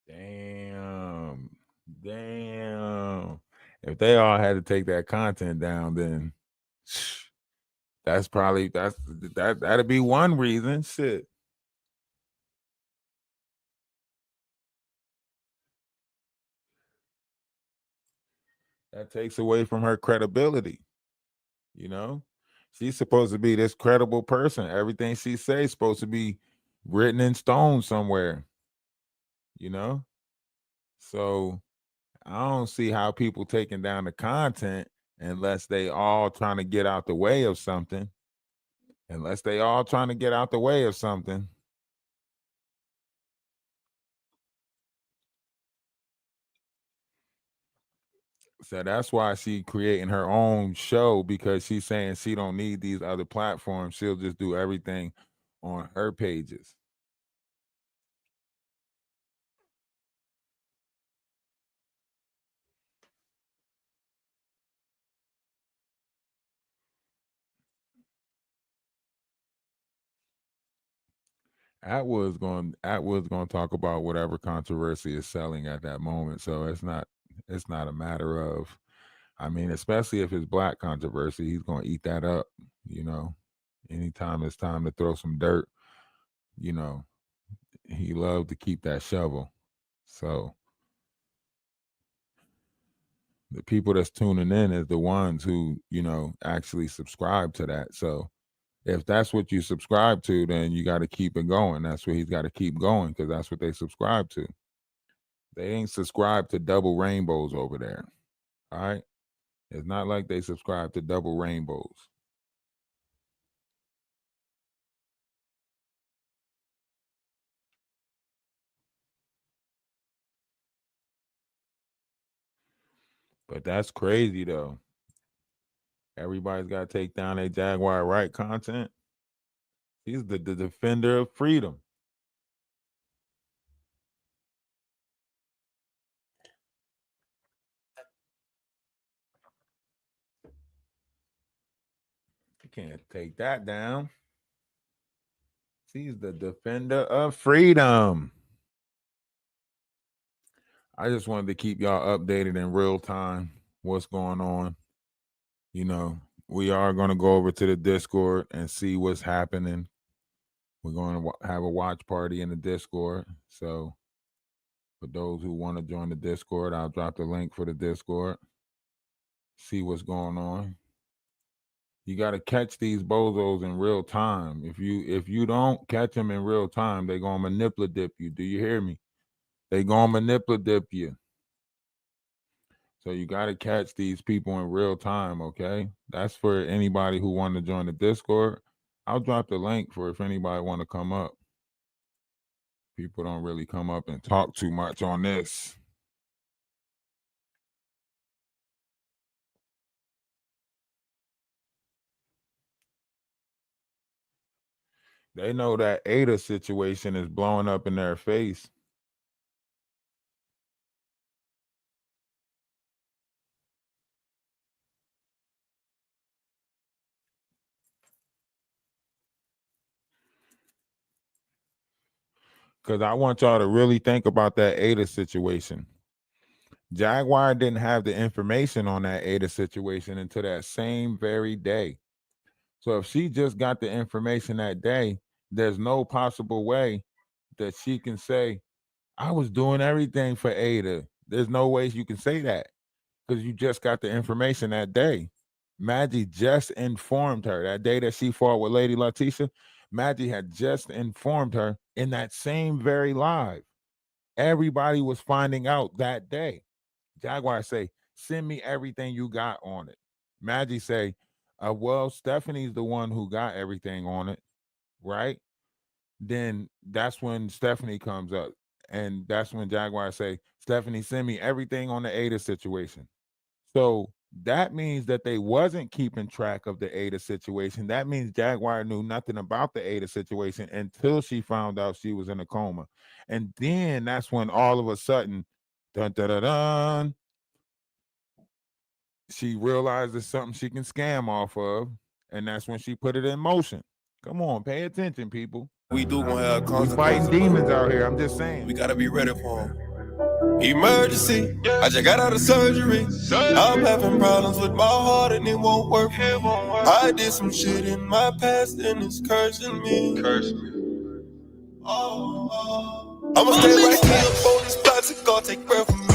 Damn. Damn. If they all had to take that content down, then that's probably that'd be one reason. Shit. That takes away from her credibility. You know? She's supposed to be this credible person. Everything she says supposed to be written in stone somewhere. You know? So I don't see how people taking down the content unless they all trying to get out the way of something. Unless they all trying to get out the way of something. So that's why she creating her own show, because she's saying she don't need these other platforms. She'll just do everything on her pages. Atwood's going to talk about whatever controversy is selling at that moment. So it's not a matter of, I mean, especially if it's black controversy, he's going to eat that up, you know. Anytime it's time to throw some dirt, you know, he loved to keep that shovel. So the people that's tuning in is the ones who, you know, actually subscribe to that. So if that's what you subscribe to, then you got to keep it going. That's what he's got to keep going, because that's what they subscribe to. They ain't subscribed to double rainbows over there. All right. It's not like they subscribe to double rainbows. But that's crazy though. Everybody's got to take down their Jaguar Wright content. He's the defender of freedom. You can't take that down. He's the defender of freedom. I just wanted to keep y'all updated in real time what's going on. You know, we are going to go over to the Discord and see what's happening. We're going to have a watch party in the Discord. So for those who want to join the Discord, I'll drop the link for the Discord. See what's going on. You got to catch these bozos in real time. If you don't catch them in real time, they're going to manipulate you. Do you hear me? They going to manipulate you. So you got to catch these people in real time, okay? That's for anybody who want to join the Discord. I'll drop the link for if anybody want to come up. People don't really come up and talk too much on this. They know that Ada situation is blowing up in their face. Because I want y'all to really think about that Ada situation. Jaguar didn't have the information on that Ada situation until that same very day. So if she just got the information that day, there's no possible way that she can say, I was doing everything for Ada. There's no way you can say that because you just got the information that day. Maggie just informed her that day that she fought with Lady Letitia. Maggie had just informed her in that same very live. Everybody was finding out that day. Jaguar say, send me everything you got on it. Maggie say, well, Stephanie's the one who got everything on it, right? Then that's when Stephanie comes up. And that's when Jaguar say, Stephanie, send me everything on the Ada situation. So that means that they wasn't keeping track of the Ada situation. That means Jaguar knew nothing about the Ada situation until she found out she was in a coma. And then that's when all of a sudden, dun, dun, dun, dun, she realized there's something she can scam off of. And that's when she put it in motion. Come on, pay attention, people. We do gonna have We consequences. fighting demons out here. I'm just saying. We gotta be ready for them. Emergency, I just got out of surgery. I'm having problems with my heart and it won't work. I did some shit in my past and it's cursing me. I'ma stay right here up on this plastic, God take breath from me.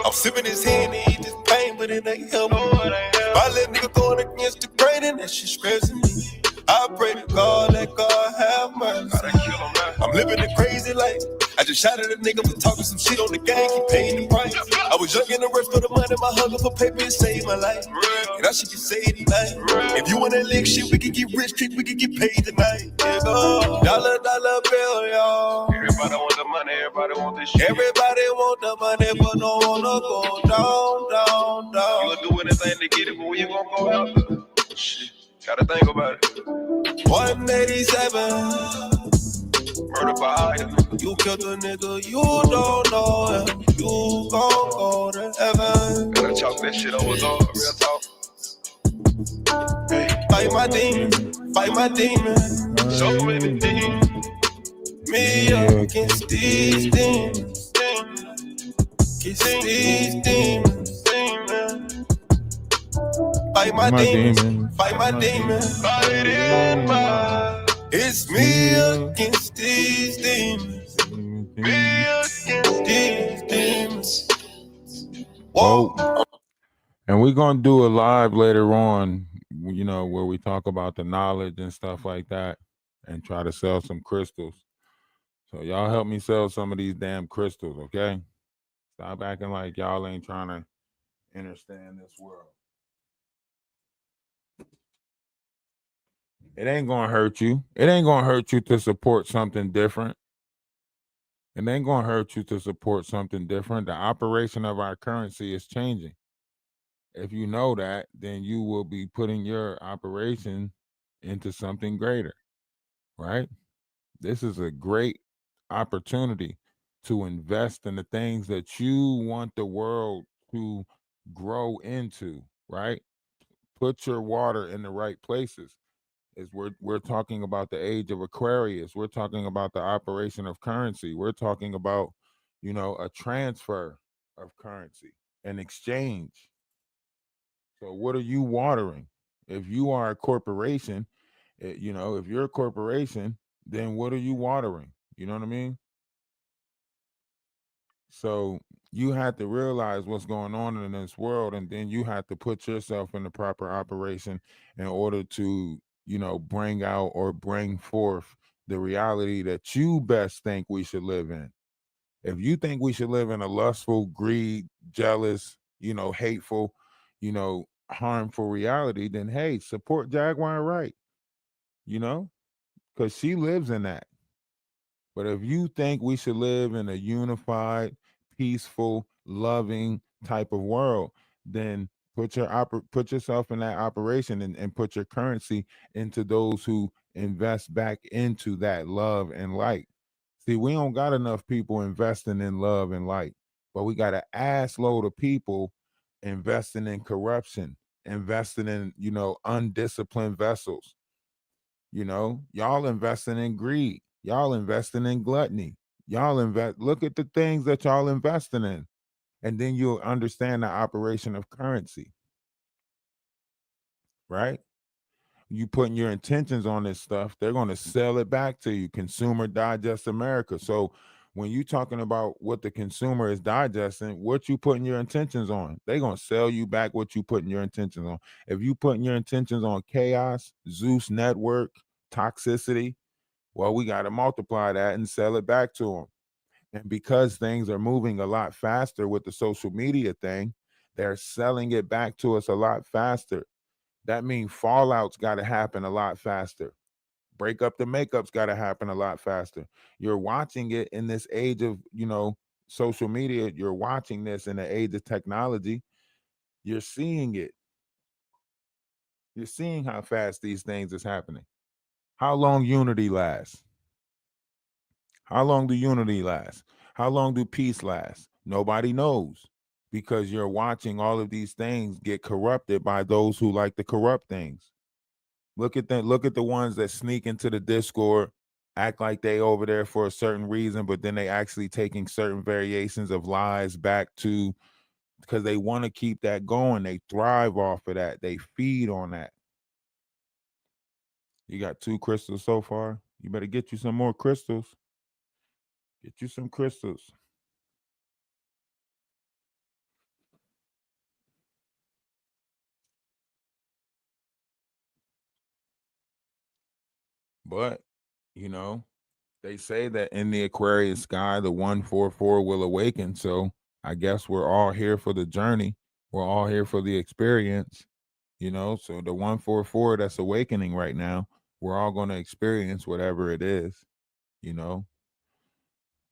I'm sipping his hand and eat this pain, but it ain't helping me. My little nigga going against the grain and that shit stressing me. I pray to God, let God have mercy. I'm living a crazy life. I just shot at a nigga for talking some shit on the gang, he paying the price. I was young and the rest for the money, my hunger for paper, it saved my life. And I should just say it tonight. If you want that lick shit, we can get rich, trick, we can get paid tonight. Yeah, go. Dollar bill, y'all. Everybody want the money, everybody want this shit. Everybody want the money, but no wanna go down. You'll do anything to get it, but when you gonna go out? Shit, gotta think about it. 187. Murder by item. You killed a nigga, you don't know him. You gon' go to heaven. Gotta chalk that shit over, dog. Real talk. Hey. Fight my demons. So many demons. Me against these demons. Against these demons. Fight my demons. Fight my demons. Fight him. It's me against these demons. Me against these demons. Whoa. And we're going to do a live later on, you know, where we talk about the knowledge and stuff like that and try to sell some crystals. So y'all help me sell some of these damn crystals, okay? Stop acting like y'all ain't trying to understand this world. It ain't going to hurt you. It ain't going to hurt you to support something different. It ain't going to hurt you to support something different. The operation of our currency is changing. If you know that, then you will be putting your operation into something greater, right? This is a great opportunity to invest in the things that you want the world to grow into, right? Put your water in the right places. We're talking about the age of Aquarius. We're talking about the operation of currency. We're talking about, you know, a transfer of currency, an exchange. So what are you watering? If you are a corporation, you know, if you're a corporation, then what are you watering? You know what I mean? So you have to realize what's going on in this world, and then you have to put yourself in the proper operation in order to, you know, bring out or bring forth the reality that you best think we should live in. If you think we should live in a lustful, greed, jealous, hateful, harmful reality, then hey, support Jaguar Wright, because she lives in that. But if you think we should live in a unified, peaceful, loving type of world, then put yourself in that operation and put your currency into those who invest back into that love and light. See, we don't got enough people investing in love and light, but we got an ass load of people investing in corruption, investing in, undisciplined vessels. Y'all investing in greed. Y'all investing in gluttony. Look at the things that y'all investing in, and then you'll understand the operation of currency, right? You putting your intentions on this stuff, they're going to sell it back to you. Consumer digest America. So when you talking about what the consumer is digesting, what you putting your intentions on, they're going to sell you back what you putting your intentions on. If you putting your intentions on chaos, Zeus network, toxicity, well, we got to multiply that and sell it back to them. And because things are moving a lot faster with the social media thing, they're selling it back to us a lot faster. That means fallout's got to happen a lot faster. Break up the makeup's got to happen a lot faster. You're watching it in this age of, social media. You're watching this in the age of technology. You're seeing it. You're seeing how fast these things is happening. How long unity lasts? How long do unity last? How long do peace last? Nobody knows, because you're watching all of these things get corrupted by those who like to corrupt things. Look at them. Look at the ones that sneak into the Discord, act like they over there for a certain reason, but then they actually taking certain variations of lies back to, because they want to keep that going. They thrive off of that. They feed on that. You got 2 crystals so far. You better get you some more crystals. Get you some crystals. But, they say that in the Aquarius sky, the 144 will awaken. So I guess we're all here for the journey. We're all here for the experience, So the 144 that's awakening right now, we're all going to experience whatever it is,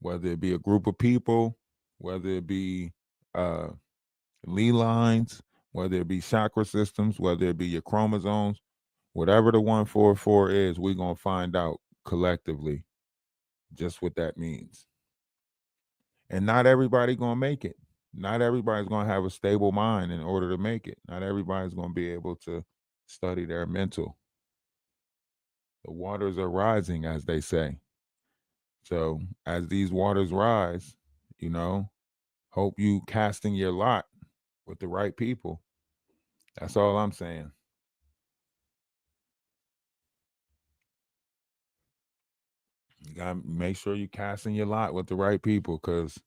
whether it be a group of people, whether it be Lee lines, whether it be chakra systems, whether it be your chromosomes, whatever the 144 is, we're going to find out collectively just what that means. And not everybody going to make it. Not everybody's going to have a stable mind in order to make it. Not everybody's going to be able to study their mental. The waters are rising, as they say. So as these waters rise, hope you casting your lot with the right people. That's all I'm saying. You got to make sure you casting your lot with the right people, because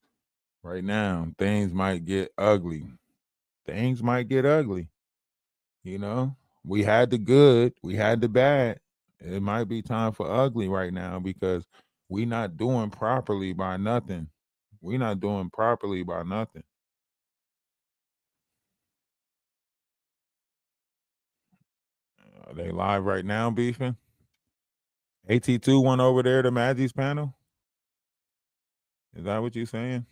right now things might get ugly. Things might get ugly. We had the good, we had the bad. It might be time for ugly right now, because we not doing properly by nothing. We not doing properly by nothing. Are they live right now beefing? AT2 went over there to Maggie's panel? Is that what you're saying?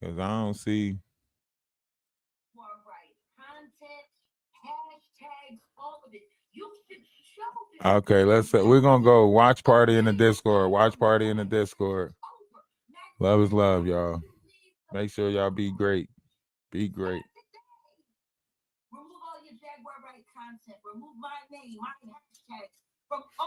Because I don't see. Okay, let's say we're gonna go watch party in the Discord. Watch party in the Discord. Love is love, y'all. Make sure y'all be great. Be great. Remove all your Jaguar Wright content. Remove my name, my hashtags from